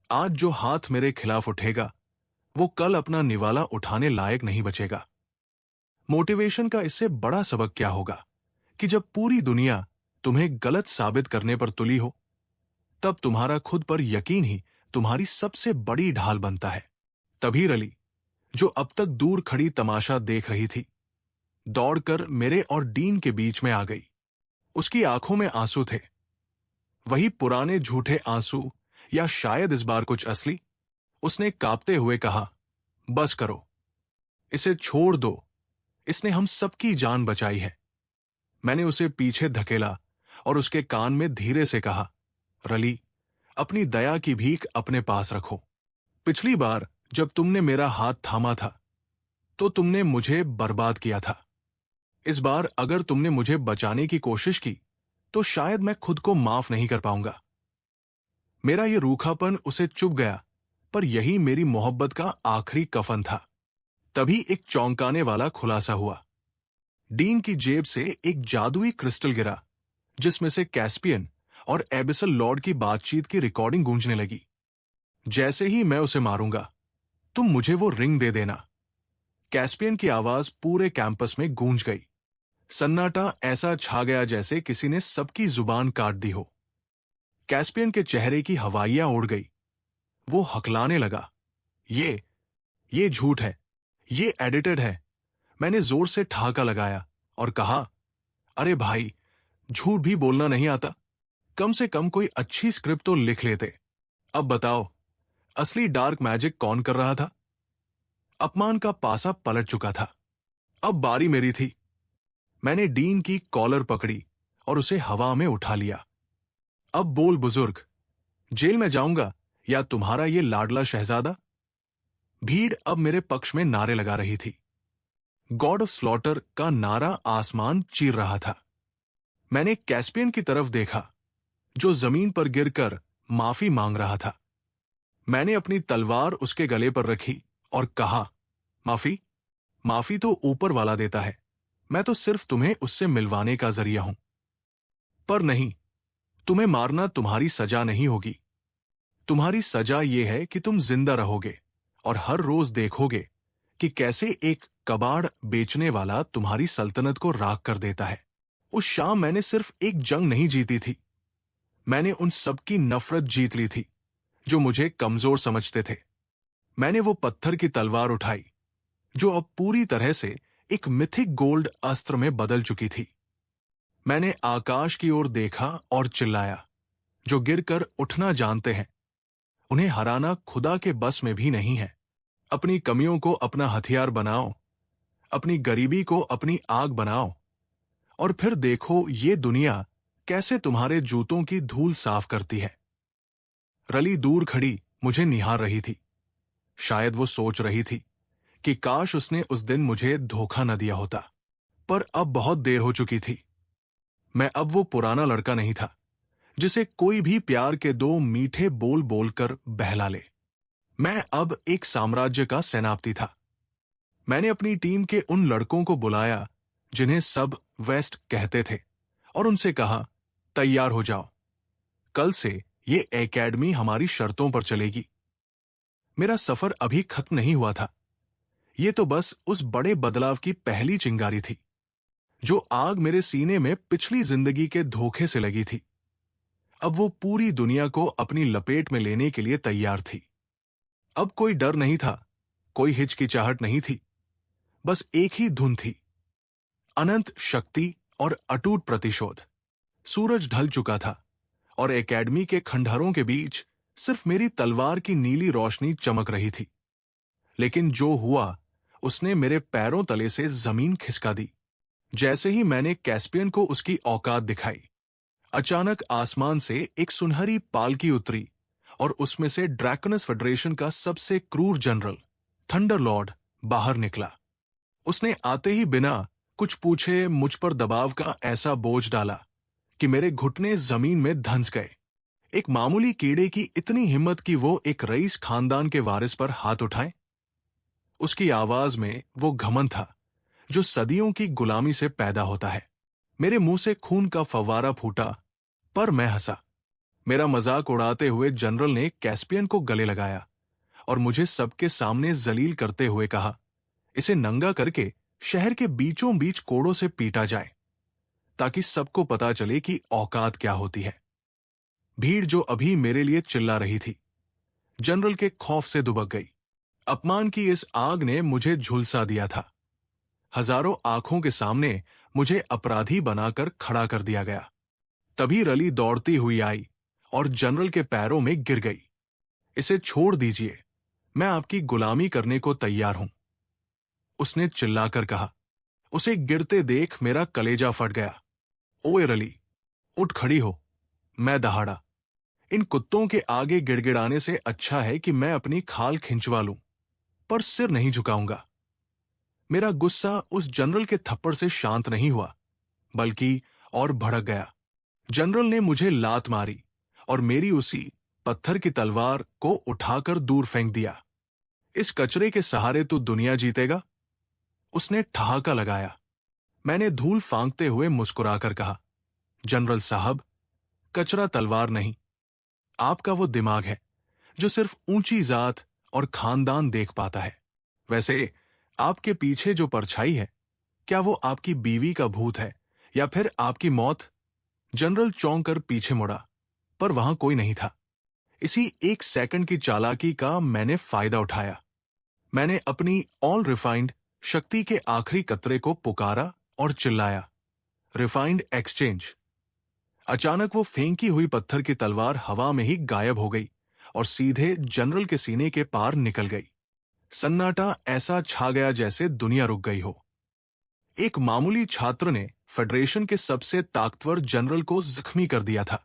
आज जो हाथ मेरे खिलाफ उठेगा वो कल अपना निवाला उठाने लायक नहीं बचेगा। मोटिवेशन का इससे बड़ा सबक क्या होगा कि जब पूरी दुनिया तुम्हें गलत साबित करने पर तुली हो, तब तुम्हारा खुद पर यकीन ही तुम्हारी सबसे बड़ी ढाल बनता है। तभी रली, जो अब तक दूर खड़ी तमाशा देख रही थी, दौड़कर मेरे और डीन के बीच में आ गई। उसकी आंखों में आंसू थे, वही पुराने झूठे आंसू, या शायद इस बार कुछ असली। उसने कांपते हुए कहा, बस करो, इसे छोड़ दो, इसने हम सबकी जान बचाई है। मैंने उसे पीछे धकेला और उसके कान में धीरे से कहा, रली, अपनी दया की भीख अपने पास रखो। पिछली बार जब तुमने मेरा हाथ थामा था तो तुमने मुझे बर्बाद किया था। इस बार अगर तुमने मुझे बचाने की कोशिश की तो शायद मैं खुद को माफ नहीं कर पाऊंगा। मेरा यह रूखापन उसे चुभ गया, पर यही मेरी मोहब्बत का आखिरी कफन था। तभी एक चौंकाने वाला खुलासा हुआ। डीन की जेब से एक जादुई क्रिस्टल गिरा, जिसमें से कैस्पियन और एबिसल लॉर्ड की बातचीत की रिकॉर्डिंग गूंजने लगी। जैसे ही मैं उसे मारूंगा, तुम मुझे वो रिंग दे देना। कैस्पियन की आवाज पूरे कैंपस में गूंज गई। सन्नाटा ऐसा छा गया जैसे किसी ने सबकी जुबान काट दी हो। कैस्पियन के चेहरे की हवाइयां उड़ गई। वो हकलाने लगा, ये ये झूठ है, ये एडिटेड है। मैंने जोर से ठहाका लगाया और कहा, अरे भाई, झूठ भी बोलना नहीं आता? कम से कम कोई अच्छी स्क्रिप्ट तो लिख लेते। अब बताओ, असली डार्क मैजिक कौन कर रहा था? अपमान का पासा पलट चुका था। अब बारी मेरी थी। मैंने डीन की कॉलर पकड़ी और उसे हवा में उठा लिया। अब बोल बुजुर्ग, जेल में जाऊंगा या तुम्हारा ये लाडला शहजादा? भीड़ अब मेरे पक्ष में नारे लगा रही थी। गॉड ऑफ स्लॉटर का नारा आसमान चीर रहा था। मैंने कैस्पियन की तरफ देखा, जो जमीन पर गिरकर माफी मांग रहा था। मैंने अपनी तलवार उसके गले पर रखी और कहा, माफी? माफी तो ऊपर वाला देता है। मैं तो सिर्फ तुम्हें उससे मिलवाने का जरिया हूं। पर नहीं, तुम्हें मारना तुम्हारी सजा नहीं होगी। तुम्हारी सजा यह है कि तुम जिंदा रहोगे और हर रोज देखोगे कि कैसे एक कबाड़ बेचने वाला तुम्हारी सल्तनत को राख कर देता है। उस शाम मैंने सिर्फ एक जंग नहीं जीती थी, मैंने उन सबकी नफरत जीत ली थी जो मुझे कमजोर समझते थे। मैंने वो पत्थर की तलवार उठाई जो अब पूरी तरह से एक मिथिक गोल्ड अस्त्र में बदल चुकी थी। मैंने आकाश की ओर देखा और चिल्लाया, जो गिरकर उठना जानते हैं, उन्हें हराना खुदा के बस में भी नहीं है। अपनी कमियों को अपना हथियार बनाओ, अपनी गरीबी को अपनी आग बनाओ, और फिर देखो ये दुनिया कैसे तुम्हारे जूतों की धूल साफ करती है। रली दूर खड़ी मुझे निहार रही थी। शायद वो सोच रही थी कि काश उसने उस दिन मुझे धोखा न दिया होता। पर अब बहुत देर हो चुकी थी। मैं अब वो पुराना लड़का नहीं था जिसे कोई भी प्यार के दो मीठे बोल बोलकर बहला ले। मैं अब एक साम्राज्य का सेनापति था। मैंने अपनी टीम के उन लड़कों को बुलाया जिन्हें सब वेस्ट कहते थे और उनसे कहा, तैयार हो जाओ, कल से ये एकेडमी हमारी शर्तों पर चलेगी। मेरा सफर अभी खत्म नहीं हुआ था। ये तो बस उस बड़े बदलाव की पहली चिंगारी थी। जो आग मेरे सीने में पिछली जिंदगी के धोखे से लगी थी, अब वो पूरी दुनिया को अपनी लपेट में लेने के लिए तैयार थी। अब कोई डर नहीं था, कोई हिचकिचाहट नहीं थी, बस एक ही धुन थी, अनंत शक्ति और अटूट प्रतिशोध। सूरज ढल चुका था और एकेडमी के खंडहरों के बीच सिर्फ मेरी तलवार की नीली रोशनी चमक रही थी। लेकिन जो हुआ उसने मेरे पैरों तले से जमीन खिसका दी। जैसे ही मैंने कैस्पियन को उसकी औकात दिखाई, अचानक आसमान से एक सुनहरी पालकी उतरी और उसमें से ड्रैकोनस फेडरेशन का सबसे क्रूर जनरल थंडर लॉर्ड बाहर निकला। उसने आते ही बिना कुछ पूछे मुझ पर दबाव का ऐसा बोझ डाला कि मेरे घुटने जमीन में धंस गए। एक मामूली कीड़े की इतनी हिम्मत कि वो एक रईस खानदान के वारिस पर हाथ उठाए। उसकी आवाज में वो घमंड था जो सदियों की गुलामी से पैदा होता है। मेरे मुंह से खून का फव्वारा फूटा, पर मैं हंसा। मेरा मजाक उड़ाते हुए जनरल ने कैस्पियन को गले लगाया और मुझे सबके सामने जलील करते हुए कहा, इसे नंगा करके शहर के बीचों बीच कोड़ों से पीटा जाए ताकि सबको पता चले कि औकात क्या होती है। भीड़ जो अभी मेरे लिए चिल्ला रही थी, जनरल के खौफ से दुबक गई। अपमान की इस आग ने मुझे झुलसा दिया था। हजारों आंखों के सामने मुझे अपराधी बनाकर खड़ा कर दिया गया। तभी रली दौड़ती हुई आई और जनरल के पैरों में गिर गई। इसे छोड़ दीजिए, मैं आपकी गुलामी करने को तैयार हूं, उसने चिल्लाकर कहा। उसे गिरते देख मेरा कलेजा फट गया। ओए रली, उठ खड़ी हो, मैं दहाड़ा। इन कुत्तों के आगे गिड़गिड़ाने से अच्छा है कि मैं अपनी खाल खिंचवा लूं, पर सिर नहीं झुकाऊंगा। मेरा गुस्सा उस जनरल के थप्पड़ से शांत नहीं हुआ, बल्कि और भड़क गया। जनरल ने मुझे लात मारी और मेरी उसी पत्थर की तलवार को उठाकर दूर फेंक दिया। इस कचरे के सहारे तू दुनिया जीतेगा? उसने ठहाका लगाया। मैंने धूल फांकते हुए मुस्कुराकर कहा, जनरल साहब, कचरा तलवार नहीं, आपका वो दिमाग है जो सिर्फ ऊंची जात और खानदान देख पाता है। वैसे आपके पीछे जो परछाई है, क्या वो आपकी बीवी का भूत है या फिर आपकी मौत? जनरल चौंक कर पीछे मुड़ा, पर वहां कोई नहीं था। इसी 1 सेकंड की चालाकी का मैंने फायदा उठाया। मैंने अपनी ऑल रिफाइंड शक्ति के आखिरी कतरे को पुकारा और चिल्लाया, रिफाइंड एक्सचेंज। अचानक वो फेंकी हुई पत्थर की तलवार हवा में ही गायब हो गई और सीधे जनरल के सीने के पार निकल गई। सन्नाटा ऐसा छा गया जैसे दुनिया रुक गई हो। एक मामूली छात्र ने फेडरेशन के सबसे ताकतवर जनरल को जख्मी कर दिया था।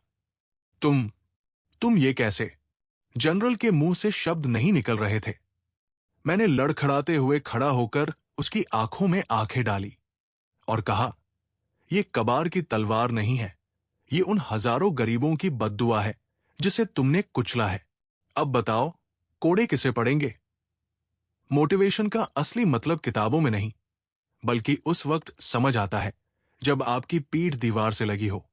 तुम ये कैसे? जनरल के मुंह से शब्द नहीं निकल रहे थे। मैंने लड़खड़ाते हुए खड़ा होकर उसकी आंखों में आंखें डाली और कहा, यह कबार की तलवार नहीं है, ये उन हजारों गरीबों की बद्दुआ है जिसे तुमने कुचला है। अब बताओ, कोड़े किसे पड़ेंगे? मोटिवेशन का असली मतलब किताबों में नहीं, बल्कि उस वक्त समझ आता है जब आपकी पीठ दीवार से लगी हो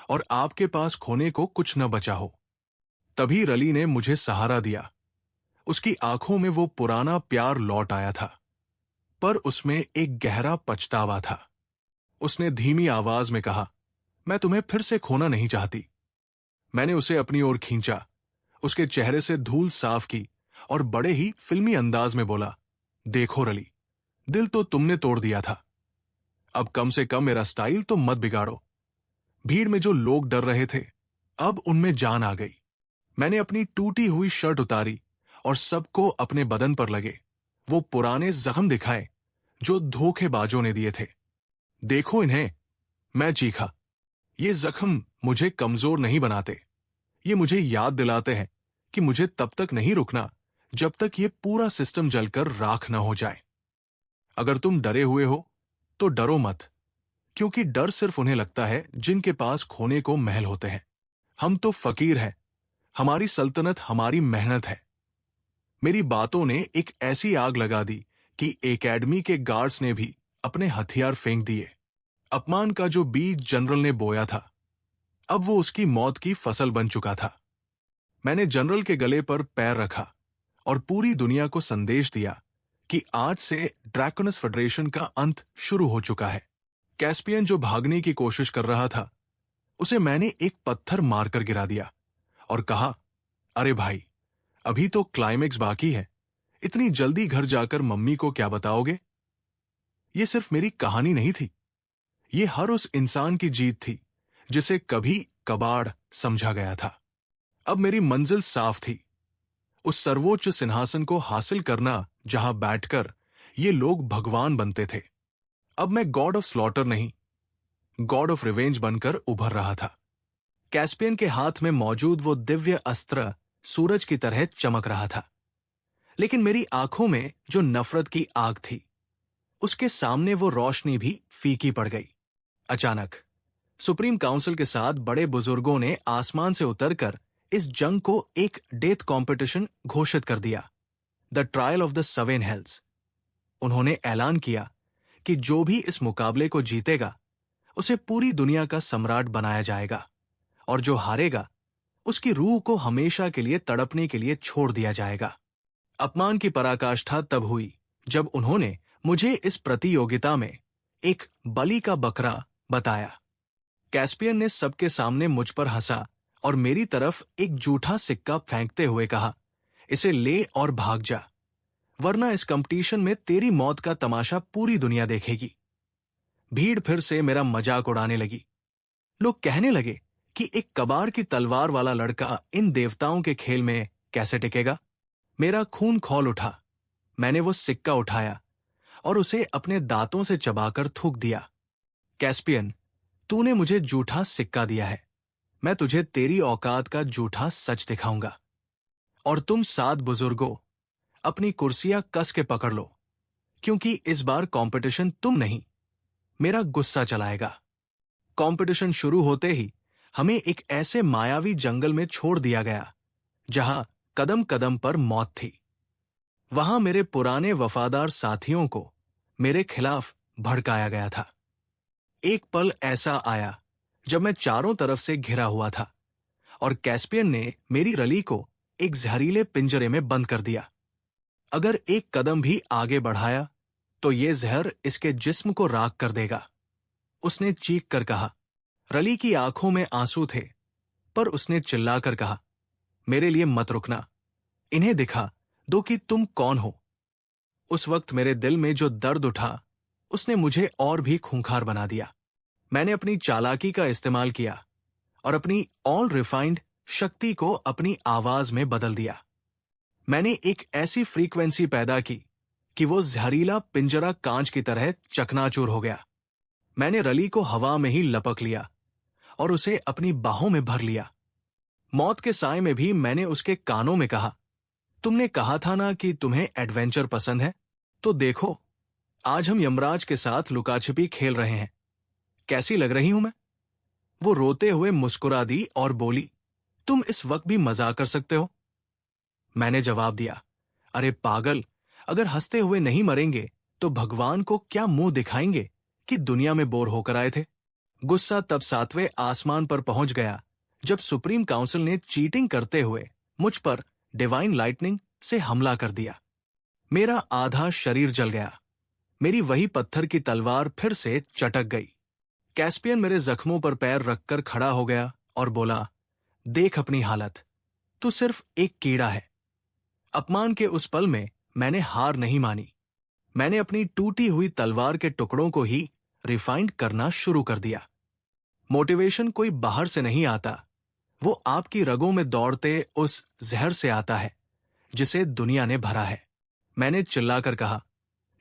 और आपके पास खोने को कुछ न बचा हो। तभी रली ने मुझे सहारा दिया। उसकी आंखों में वो पुराना प्यार लौट आया था, पर उसमें एक गहरा पछतावा था। उसने धीमी आवाज में कहा, मैं तुम्हें फिर से खोना नहीं चाहती। मैंने उसे अपनी ओर खींचा, उसके चेहरे से धूल साफ की और बड़े ही फिल्मी अंदाज में बोला, देखो रली, दिल तो तुमने तोड़ दिया था, अब कम से कम मेरा स्टाइल तो मत बिगाड़ो। भीड़ में जो लोग डर रहे थे, अब उनमें जान आ गई। मैंने अपनी टूटी हुई शर्ट उतारी और सबको अपने बदन पर लगे वो पुराने जख्म दिखाए जो धोखेबाजों ने दिए थे। देखो इन्हें, मैं चीखा। ये जख्म मुझे कमजोर नहीं बनाते, ये मुझे याद दिलाते हैं कि मुझे तब तक नहीं रुकना जब तक ये पूरा सिस्टम जलकर राख न हो जाए। अगर तुम डरे हुए हो तो डरो मत, क्योंकि डर सिर्फ उन्हें लगता है जिनके पास खोने को महल होते हैं। हम तो फकीर हैं, हमारी सल्तनत हमारी मेहनत है। मेरी बातों ने एक ऐसी आग लगा दी कि एकेडमी के गार्ड्स ने भी अपने हथियार फेंक दिए। अपमान का जो बीज जनरल ने बोया था, अब वो उसकी मौत की फसल बन चुका था। मैंने जनरल के गले पर पैर रखा और पूरी दुनिया को संदेश दिया कि आज से ड्रैकोनस फेडरेशन का अंत शुरू हो चुका है। कैस्पियन जो भागने की कोशिश कर रहा था, उसे मैंने एक पत्थर मारकर गिरा दिया और कहा, अरे भाई, अभी तो क्लाइमेक्स बाकी है, इतनी जल्दी घर जाकर मम्मी को क्या बताओगे? ये सिर्फ मेरी कहानी नहीं थी, ये हर उस इंसान की जीत थी जिसे कभी कबाड़ समझा गया था। अब मेरी मंजिल साफ थी, उस सर्वोच्च सिंहासन को हासिल करना जहां बैठकर ये लोग भगवान बनते थे। अब मैं गॉड ऑफ स्लॉटर नहीं, गॉड ऑफ रिवेंज बनकर उभर रहा था। कैस्पियन के हाथ में मौजूद वो दिव्य अस्त्र सूरज की तरह चमक रहा था, लेकिन मेरी आंखों में जो नफरत की आग थी, उसके सामने वो रोशनी भी फीकी पड़ गई। अचानक सुप्रीम काउंसिल के साथ बड़े बुजुर्गों ने आसमान से उतरकर इस जंग को एक डेथ कॉम्पिटिशन घोषित कर दिया, द ट्रायल ऑफ द 7 हेल्स। उन्होंने ऐलान किया कि जो भी इस मुकाबले को जीतेगा, उसे पूरी दुनिया का सम्राट बनाया जाएगा, और जो हारेगा, उसकी रूह को हमेशा के लिए तड़पने के लिए छोड़ दिया जाएगा। अपमान की पराकाष्ठा तब हुई जब उन्होंने मुझे इस प्रतियोगिता में एक बलि का बकरा बताया। कैस्पियन ने सबके सामने मुझ पर हंसा और मेरी तरफ एक झूठा सिक्का फेंकते हुए कहा, इसे ले और भाग जा, वरना इस कंपटीशन में तेरी मौत का तमाशा पूरी दुनिया देखेगी। भीड़ फिर से मेरा मजाक उड़ाने लगी। लोग कहने लगे कि एक कबार की तलवार वाला लड़का इन देवताओं के खेल में कैसे टिकेगा। मेरा खून खौल उठा। मैंने वो सिक्का उठाया और उसे अपने दांतों से चबाकर थूक दिया। कैस्पियन, तूने मुझे झूठा सिक्का दिया है, मैं तुझे तेरी औकात का झूठा सच दिखाऊंगा। और तुम 7 बुजुर्गों, अपनी कुर्सियां कस के पकड़ लो, क्योंकि इस बार कंपटीशन तुम नहीं, मेरा गुस्सा चलाएगा। कंपटीशन शुरू होते ही हमें एक ऐसे मायावी जंगल में छोड़ दिया गया जहां कदम कदम पर मौत थी। वहां मेरे पुराने वफादार साथियों को मेरे खिलाफ भड़काया गया था। एक पल ऐसा आया जब मैं चारों तरफ से घिरा हुआ था और कैस्पियन ने मेरी रली को एक जहरीले पिंजरे में बंद कर दिया। अगर एक कदम भी आगे बढ़ाया तो ये जहर इसके जिस्म को राख कर देगा। उसने चीख कर कहा। रली की आंखों में आंसू थे, पर उसने चिल्लाकर कहा, मेरे लिए मत रुकना, इन्हें दिखा दो कि तुम कौन हो। उस वक्त मेरे दिल में जो दर्द उठा, उसने मुझे और भी खूंखार बना दिया। मैंने अपनी चालाकी का इस्तेमाल किया और अपनी ऑल रिफाइंड शक्ति को अपनी आवाज में बदल दिया। मैंने एक ऐसी फ्रीक्वेंसी पैदा की कि वो जहरीला पिंजरा कांच की तरह चकनाचूर हो गया। मैंने रली को हवा में ही लपक लिया और उसे अपनी बाहों में भर लिया। मौत के साए में भी मैंने उसके कानों में कहा, तुमने कहा था ना कि तुम्हें एडवेंचर पसंद है, तो देखो आज हम यमराज के साथ लुकाछिपी खेल रहे हैं। कैसी लग रही हूं मैं? वो रोते हुए मुस्कुरा दी और बोली, तुम इस वक्त भी मजाक कर सकते हो। मैंने जवाब दिया, अरे पागल, अगर हंसते हुए नहीं मरेंगे तो भगवान को क्या मुंह दिखाएंगे कि दुनिया में बोर होकर आए थे। गुस्सा तब 7वें आसमान पर पहुंच गया जब सुप्रीम काउंसिल ने चीटिंग करते हुए मुझ पर डिवाइन लाइटनिंग से हमला कर दिया। मेरा आधा शरीर जल गया। मेरी वही पत्थर की तलवार फिर से चटक गई। कैस्पियन मेरे जख्मों पर पैर रखकर खड़ा हो गया और बोला, देख अपनी हालत, तू सिर्फ एक कीड़ा है। अपमान के उस पल में मैंने हार नहीं मानी। मैंने अपनी टूटी हुई तलवार के टुकड़ों को ही रिफाइंड करना शुरू कर दिया। मोटिवेशन कोई बाहर से नहीं आता, वो आपकी रगों में दौड़ते उस जहर से आता है जिसे दुनिया ने भरा है। मैंने चिल्लाकर कहा,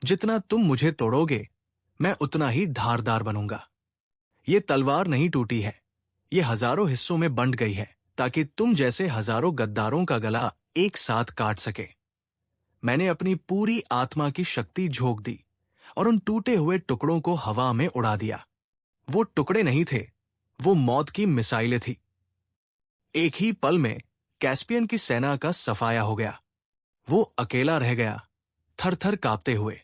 जितना तुम मुझे तोड़ोगे मैं उतना ही धारदार बनूंगा। ये तलवार नहीं टूटी है, ये हजारों हिस्सों में बंट गई है ताकि तुम जैसे हजारों गद्दारों का गला एक साथ काट सके। मैंने अपनी पूरी आत्मा की शक्ति झोंक दी और उन टूटे हुए टुकड़ों को हवा में उड़ा दिया। वो टुकड़े नहीं थे, वो मौत की मिसाइलें थी। एक ही पल में कैस्पियन की सेना का सफाया हो गया। वो अकेला रह गया, थर-थर कांपते हुए।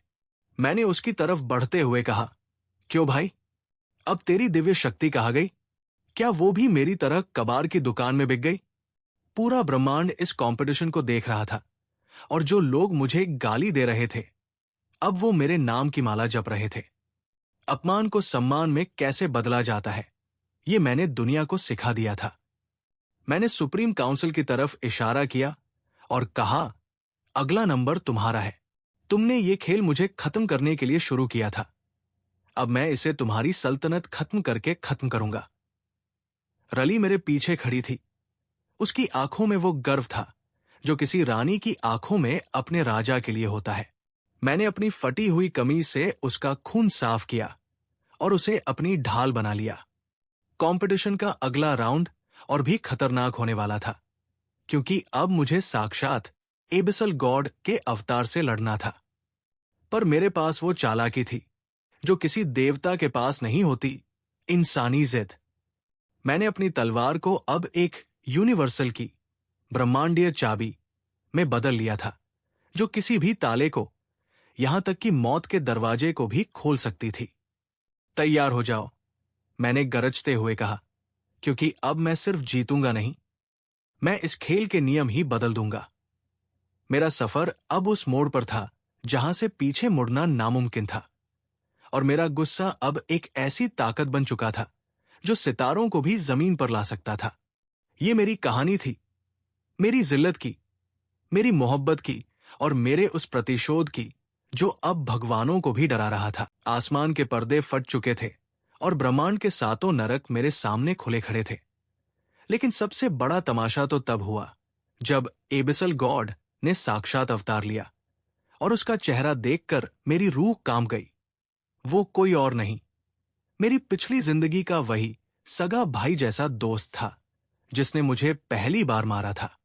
मैंने उसकी तरफ बढ़ते हुए कहा, क्यों भाई, अब तेरी दिव्य शक्ति कहाँ गई? क्या वो भी मेरी तरह कबार की दुकान में बिक गई? पूरा ब्रह्मांड इस कंपटीशन को देख रहा था और जो लोग मुझे गाली दे रहे थे, अब वो मेरे नाम की माला जप रहे थे। अपमान को सम्मान में कैसे बदला जाता है, ये मैंने दुनिया को सिखा दिया था। मैंने सुप्रीम काउंसिल की तरफ इशारा किया और कहा, अगला नंबर तुम्हारा है। तुमने ये खेल मुझे खत्म करने के लिए शुरू किया था, अब मैं इसे तुम्हारी सल्तनत खत्म करके खत्म करूंगा। रली मेरे पीछे खड़ी थी। उसकी आंखों में वो गर्व था जो किसी रानी की आंखों में अपने राजा के लिए होता है। मैंने अपनी फटी हुई कमीज से उसका खून साफ किया और उसे अपनी ढाल बना लिया। कंपटीशन का अगला राउंड और भी खतरनाक होने वाला था, क्योंकि अब मुझे साक्षात एबिसल गॉड के अवतार से लड़ना था। पर मेरे पास वो चालाकी थी जो किसी देवता के पास नहीं होती, इंसानी जिद। मैंने अपनी तलवार को अब एक यूनिवर्सल की, ब्रह्मांडीय चाबी में बदल लिया था, जो किसी भी ताले को, यहां तक कि मौत के दरवाजे को भी खोल सकती थी। तैयार हो जाओ, मैंने गरजते हुए कहा, क्योंकि अब मैं सिर्फ जीतूंगा नहीं, मैं इस खेल के नियम ही बदल दूंगा। मेरा सफर अब उस मोड़ पर था जहां से पीछे मुड़ना नामुमकिन था, और मेरा गुस्सा अब एक ऐसी ताकत बन चुका था जो सितारों को भी जमीन पर ला सकता था। ये मेरी कहानी थी, मेरी जिल्लत की, मेरी मोहब्बत की और मेरे उस प्रतिशोध की जो अब भगवानों को भी डरा रहा था। आसमान के पर्दे फट चुके थे और ब्रह्मांड के सातों नरक मेरे सामने खुले खड़े थे। लेकिन सबसे बड़ा तमाशा तो तब हुआ जब एबिसल गॉड ने साक्षात अवतार लिया और उसका चेहरा देखकर मेरी रूह कांप गई। वो कोई और नहीं, मेरी पिछली जिंदगी का वही सगा भाई जैसा दोस्त था जिसने मुझे पहली बार मारा था।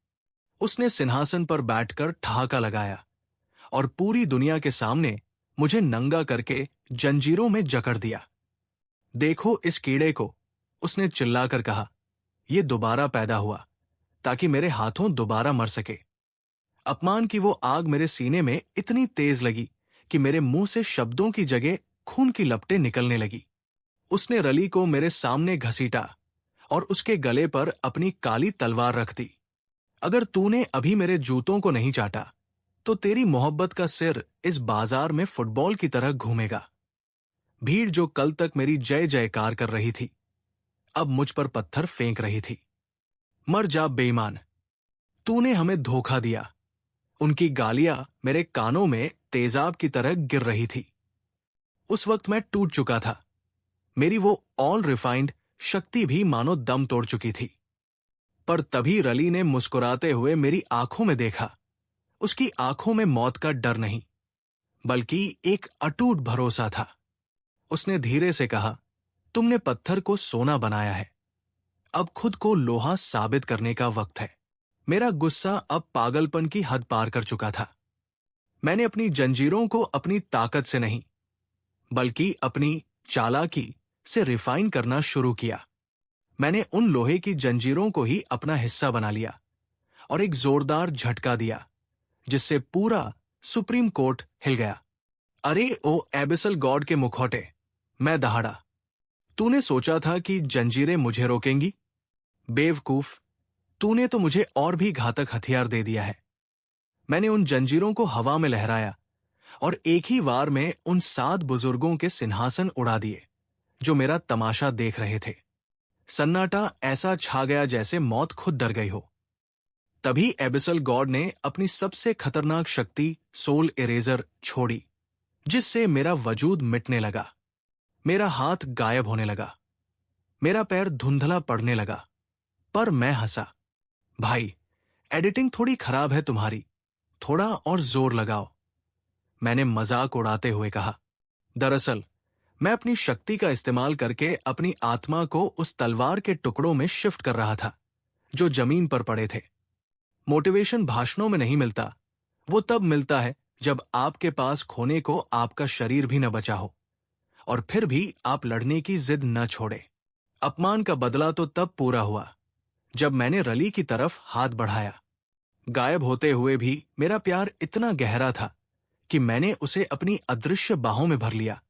उसने सिंहासन पर बैठकर ठहाका लगाया और पूरी दुनिया के सामने मुझे नंगा करके जंजीरों में जकड़ दिया। देखो इस कीड़े को, उसने चिल्लाकर कहा। यह दोबारा पैदा हुआ ताकि मेरे हाथों दोबारा मर सके। अपमान की वो आग मेरे सीने में इतनी तेज लगी कि मेरे मुंह से शब्दों की जगह खून की लपटें निकलने लगी। उसने रली को मेरे सामने घसीटा और उसके गले पर अपनी काली तलवार रख दी। अगर तूने अभी मेरे जूतों को नहीं चाटा तो तेरी मोहब्बत का सिर इस बाजार में फुटबॉल की तरह घूमेगा। भीड़ जो कल तक मेरी जय जयकार कर रही थी, अब मुझ पर पत्थर फेंक रही थी। मर जा बेईमान, तूने हमें धोखा दिया। उनकी गालियां मेरे कानों में तेजाब की तरह गिर रही थी। उस वक्त मैं टूट चुका था। मेरी वो ऑल रिफाइंड शक्ति भी मानो दम तोड़ चुकी थी। पर तभी रली ने मुस्कुराते हुए मेरी आंखों में देखा। उसकी आंखों में मौत का डर नहीं, बल्कि एक अटूट भरोसा था। उसने धीरे से कहा, तुमने पत्थर को सोना बनाया है, अब खुद को लोहा साबित करने का वक्त है। मेरा गुस्सा अब पागलपन की हद पार कर चुका था। मैंने अपनी जंजीरों को अपनी ताकत से नहीं, बल्कि अपनी चालाकी से रिफाइन करना शुरू किया। मैंने उन लोहे की जंजीरों को ही अपना हिस्सा बना लिया और एक जोरदार झटका दिया, जिससे पूरा सुप्रीम कोर्ट हिल गया। अरे ओ एबिसल गॉड के मुखौटे, मैं दहाड़ा। तूने सोचा था कि जंजीरें मुझे रोकेंगी? बेवकूफ, तूने तो मुझे और भी घातक हथियार दे दिया है। मैंने उन जंजीरों को हवा में लहराया और एक ही वार में उन 7 बुजुर्गों के सिंहासन उड़ा दिए, जो मेरा तमाशा देख रहे थे। सन्नाटा ऐसा छा गया जैसे मौत खुद डर गई हो। तभी एबिसल गॉड ने अपनी सबसे खतरनाक शक्ति सोल इरेजर छोड़ी, जिससे मेरा वजूद मिटने लगा। मेरा हाथ गायब होने लगा, मेरा पैर धुंधला पड़ने लगा। पर मैं हंसा। भाई, एडिटिंग थोड़ी खराब है तुम्हारी, थोड़ा और जोर लगाओ, मैंने मजाक उड़ाते हुए कहा। दरअसल मैं अपनी शक्ति का इस्तेमाल करके अपनी आत्मा को उस तलवार के टुकड़ों में शिफ्ट कर रहा था, जो जमीन पर पड़े थे। मोटिवेशन भाषणों में नहीं मिलता, वो तब मिलता है जब आपके पास खोने को आपका शरीर भी न बचा हो, और फिर भी आप लड़ने की जिद न छोड़े। अपमान का बदला तो तब पूरा हुआ जब मैंने रली की तरफ हाथ बढ़ाया। गायब होते हुए भी मेरा प्यार इतना गहरा था कि मैंने उसे अपनी अदृश्य बाहों में भर लिया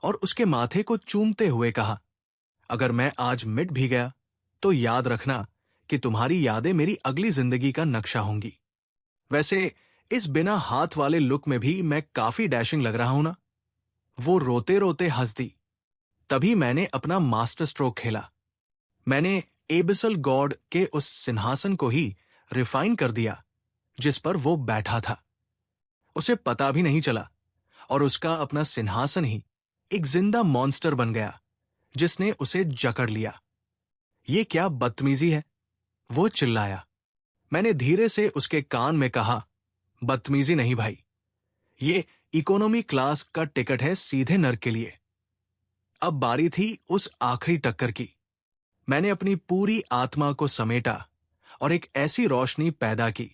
और उसके माथे को चूमते हुए कहा, अगर मैं आज मिट भी गया तो याद रखना कि तुम्हारी यादें मेरी अगली जिंदगी का नक्शा होंगी। वैसे इस बिना हाथ वाले लुक में भी मैं काफी डैशिंग लग रहा हूं ना? वो रोते रोते हंस दी। तभी मैंने अपना मास्टर स्ट्रोक खेला। मैंने एबिसल गॉड के उस सिंहासन को ही रिफाइन कर दिया जिस पर वो बैठा था। उसे पता भी नहीं चला और उसका अपना सिंहासन ही एक जिंदा मॉन्स्टर बन गया, जिसने उसे जकड़ लिया। ये क्या बदतमीजी है, वो चिल्लाया। मैंने धीरे से उसके कान में कहा, बदतमीजी नहीं भाई, ये इकोनॉमी क्लास का टिकट है सीधे नर्क के लिए। अब बारी थी उस आखिरी टक्कर की। मैंने अपनी पूरी आत्मा को समेटा और एक ऐसी रोशनी पैदा की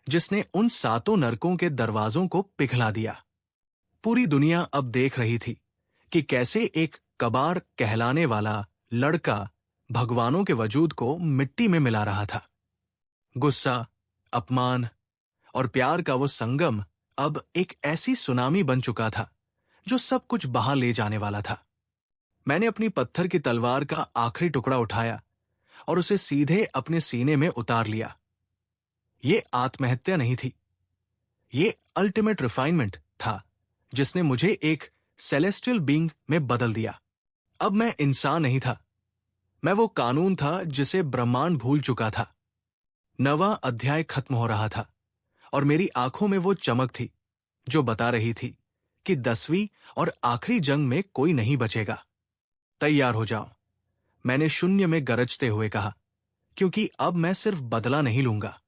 जिसने उन 7 नरकों के दरवाजों को पिघला दिया। पूरी दुनिया अब देख रही थी कि कैसे एक कबार कहलाने वाला लड़का भगवानों के वजूद को मिट्टी में मिला रहा था। गुस्सा, अपमान और प्यार का वो संगम अब एक ऐसी सुनामी बन चुका था जो सब कुछ बहा ले जाने वाला था। मैंने अपनी पत्थर की तलवार का आखिरी टुकड़ा उठाया और उसे सीधे अपने सीने में उतार लिया। ये आत्महत्या नहीं थी, ये अल्टीमेट रिफाइनमेंट था, जिसने मुझे एक सेलेस्टियल बीइंग में बदल दिया। अब मैं इंसान नहीं था, मैं वो कानून था जिसे ब्रह्मांड भूल चुका था। नवा अध्याय खत्म हो रहा था और मेरी आंखों में वो चमक थी जो बता रही थी कि 10वीं और आखिरी जंग में कोई नहीं बचेगा। तैयार हो जाओ, मैंने शून्य में गरजते हुए कहा, क्योंकि अब मैं सिर्फ बदला नहीं लूंगा,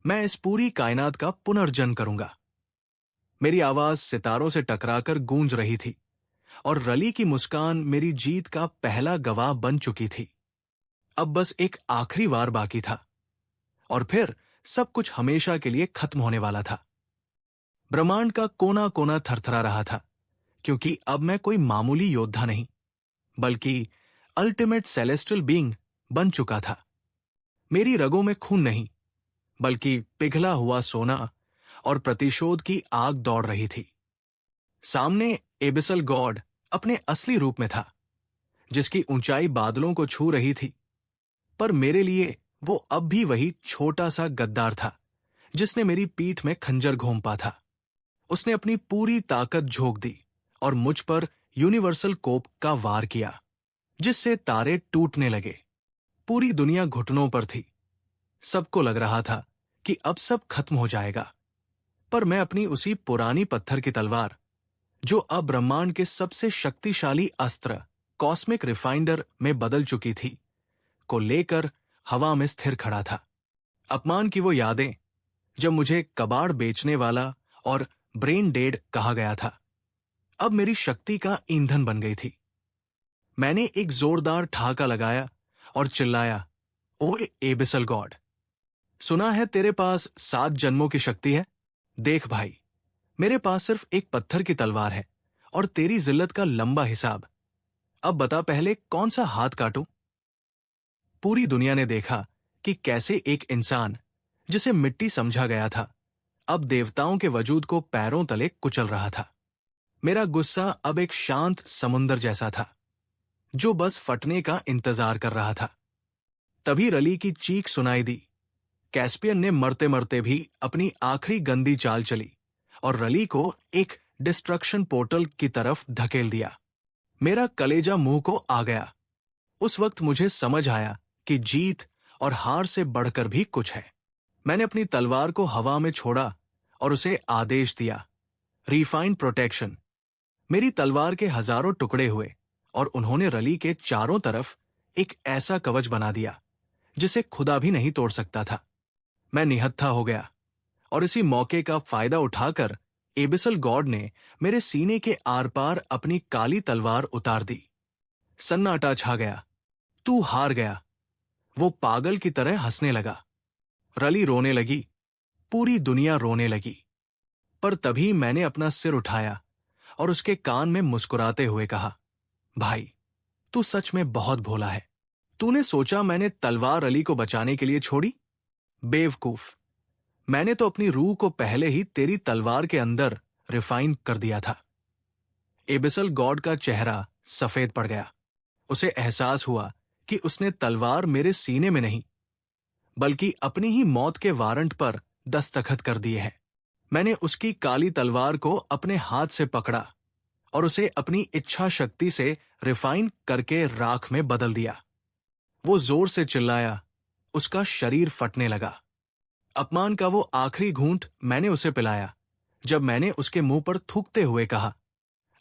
मैं इस पूरी कायनात का पुनर्जन्म करूंगा। मेरी आवाज सितारों से टकराकर गूंज रही थी और रली की मुस्कान मेरी जीत का पहला गवाह बन चुकी थी। अब बस एक आखिरी वार बाकी था और फिर सब कुछ हमेशा के लिए खत्म होने वाला था। ब्रह्मांड का कोना कोना थरथरा रहा था, क्योंकि अब मैं कोई मामूली योद्धा नहीं, बल्कि अल्टीमेट सेलेस्टियल बीइंग बन चुका था। मेरी रगों में खून नहीं, बल्कि पिघला हुआ सोना और प्रतिशोध की आग दौड़ रही थी। सामने एबिसल गॉड अपने असली रूप में था, जिसकी ऊंचाई बादलों को छू रही थी। पर मेरे लिए वो अब भी वही छोटा सा गद्दार था जिसने मेरी पीठ में खंजर घोंपा था। उसने अपनी पूरी ताकत झोंक दी और मुझ पर यूनिवर्सल कोप का वार किया, जिससे तारे टूटने लगे। पूरी दुनिया घुटनों पर थी। सबको लग रहा था कि अब सब खत्म हो जाएगा। पर मैं अपनी उसी पुरानी पत्थर की तलवार, जो अब ब्रह्मांड के सबसे शक्तिशाली अस्त्र कॉस्मिक रिफाइंडर में बदल चुकी थी, को लेकर हवा में स्थिर खड़ा था। अपमान की वो यादें, जब मुझे कबाड़ बेचने वाला और ब्रेन डेड कहा गया था, अब मेरी शक्ति का ईंधन बन गई थी। मैंने एक जोरदार ठहाका लगाया और चिल्लाया, ओए एबिसल गॉड, सुना है तेरे पास 7 जन्मों की शक्ति है? देख भाई, मेरे पास सिर्फ एक पत्थर की तलवार है और तेरी जिल्लत का लंबा हिसाब। अब बता पहले कौन सा हाथ काटूं? पूरी दुनिया ने देखा कि कैसे एक इंसान, जिसे मिट्टी समझा गया था, अब देवताओं के वजूद को पैरों तले कुचल रहा था। मेरा गुस्सा अब एक शांत समुंदर जैसा था, जो बस फटने का इंतजार कर रहा था। तभी रली की चीख सुनाई दी। कैस्पियन ने मरते मरते भी अपनी आखिरी गंदी चाल चली और रली को एक डिस्ट्रक्शन पोर्टल की तरफ धकेल दिया। मेरा कलेजा मुंह को आ गया। उस वक्त मुझे समझ आया कि जीत और हार से बढ़कर भी कुछ है। मैंने अपनी तलवार को हवा में छोड़ा और उसे आदेश दिया, रिफाइंड प्रोटेक्शन। मेरी तलवार के हजारों टुकड़े हुए और उन्होंने रली के चारों तरफ एक ऐसा कवच बना दिया जिसे खुदा भी नहीं तोड़ सकता था। मैं निहत्था हो गया और इसी मौके का फायदा उठाकर एबिसल गॉड ने मेरे सीने के आर पार अपनी काली तलवार उतार दी। सन्नाटा छा गया। तू हार गया। वो पागल की तरह हंसने लगा। रली रोने लगी। पूरी दुनिया रोने लगी। पर तभी मैंने अपना सिर उठाया और उसके कान में मुस्कुराते हुए कहा, भाई, तू सच में बहुत भोला है। तूने सोचा मैंने तलवार रली को बचाने के लिए छोड़ी? बेवकूफ, मैंने तो अपनी रूह को पहले ही तेरी तलवार के अंदर रिफाइन कर दिया था। एबिसल गॉड का चेहरा सफेद पड़ गया। उसे एहसास हुआ कि उसने तलवार मेरे सीने में नहीं, बल्कि अपनी ही मौत के वारंट पर दस्तखत कर दिए हैं। मैंने उसकी काली तलवार को अपने हाथ से पकड़ा और उसे अपनी इच्छा शक्ति से रिफाइन करके राख में बदल दिया। वो जोर से चिल्लाया। उसका शरीर फटने लगा। अपमान का वो आखिरी घूंट मैंने उसे पिलाया, जब मैंने उसके मुंह पर थूकते हुए कहा,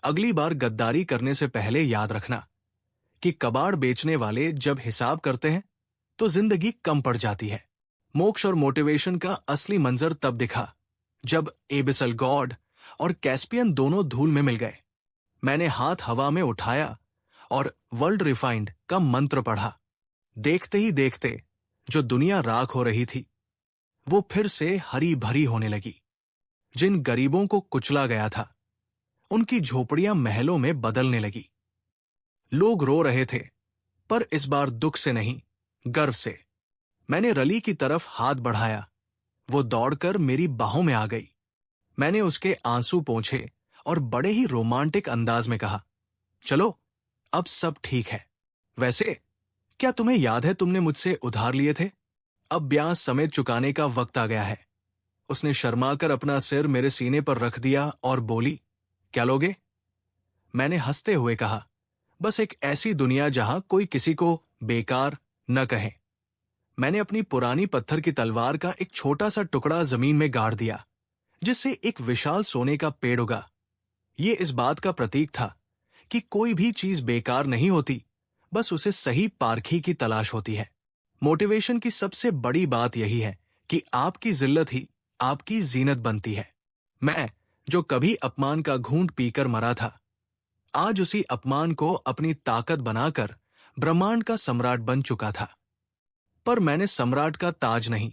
अगली बार गद्दारी करने से पहले याद रखना कि कबाड़ बेचने वाले जब हिसाब करते हैं तो जिंदगी कम पड़ जाती है। मोक्ष और मोटिवेशन का असली मंजर तब दिखा जब एबिसल गॉड और कैस्पियन दोनों धूल में मिल गए। मैंने हाथ हवा में उठाया और वर्ल्ड रिफाइंड का मंत्र पढ़ा। देखते ही देखते जो दुनिया राख हो रही थी, वो फिर से हरी भरी होने लगी। जिन गरीबों को कुचला गया था, उनकी झोपड़ियां महलों में बदलने लगी। लोग रो रहे थे, पर इस बार दुख से नहीं, गर्व से। मैंने रली की तरफ हाथ बढ़ाया। वो दौड़कर मेरी बाहों में आ गई। मैंने उसके आंसू पोंछे और बड़े ही रोमांटिक अंदाज में कहा, चलो, अब सब ठीक है। वैसे क्या तुम्हें याद है तुमने मुझसे उधार लिए थे? अब ब्याज समेत चुकाने का वक्त आ गया है। उसने शर्माकर अपना सिर मेरे सीने पर रख दिया और बोली, क्या लोगे? मैंने हंसते हुए कहा, बस एक ऐसी दुनिया जहां कोई किसी को बेकार न कहे। मैंने अपनी पुरानी पत्थर की तलवार का एक छोटा सा टुकड़ा जमीन में गाड़ दिया, जिससे एक विशाल सोने का पेड़ उगा। ये इस बात का प्रतीक था कि कोई भी चीज बेकार नहीं होती, बस उसे सही पारखी की तलाश होती है। मोटिवेशन की सबसे बड़ी बात यही है कि आपकी जिल्लत ही आपकी जीनत बनती है। मैं, जो कभी अपमान का घूंट पीकर मरा था, आज उसी अपमान को अपनी ताकत बनाकर ब्रह्मांड का सम्राट बन चुका था। पर मैंने सम्राट का ताज नहीं,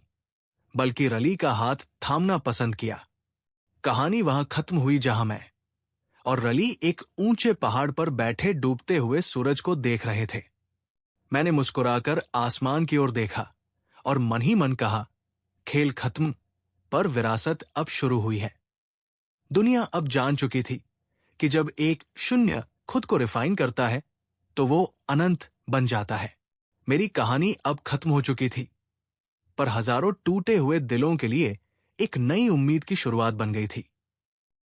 बल्कि रली का हाथ थामना पसंद किया। कहानी वहां खत्म हुई जहां मैं और रली एक ऊंचे पहाड़ पर बैठे डूबते हुए सूरज को देख रहे थे। मैंने मुस्कुराकर आसमान की ओर देखा और मन ही मन कहा, खेल खत्म, पर विरासत अब शुरू हुई है। दुनिया अब जान चुकी थी कि जब एक शून्य खुद को रिफाइन करता है तो वो अनंत बन जाता है। मेरी कहानी अब खत्म हो चुकी थी, पर हजारों टूटे हुए दिलों के लिए एक नई उम्मीद की शुरुआत बन गई थी।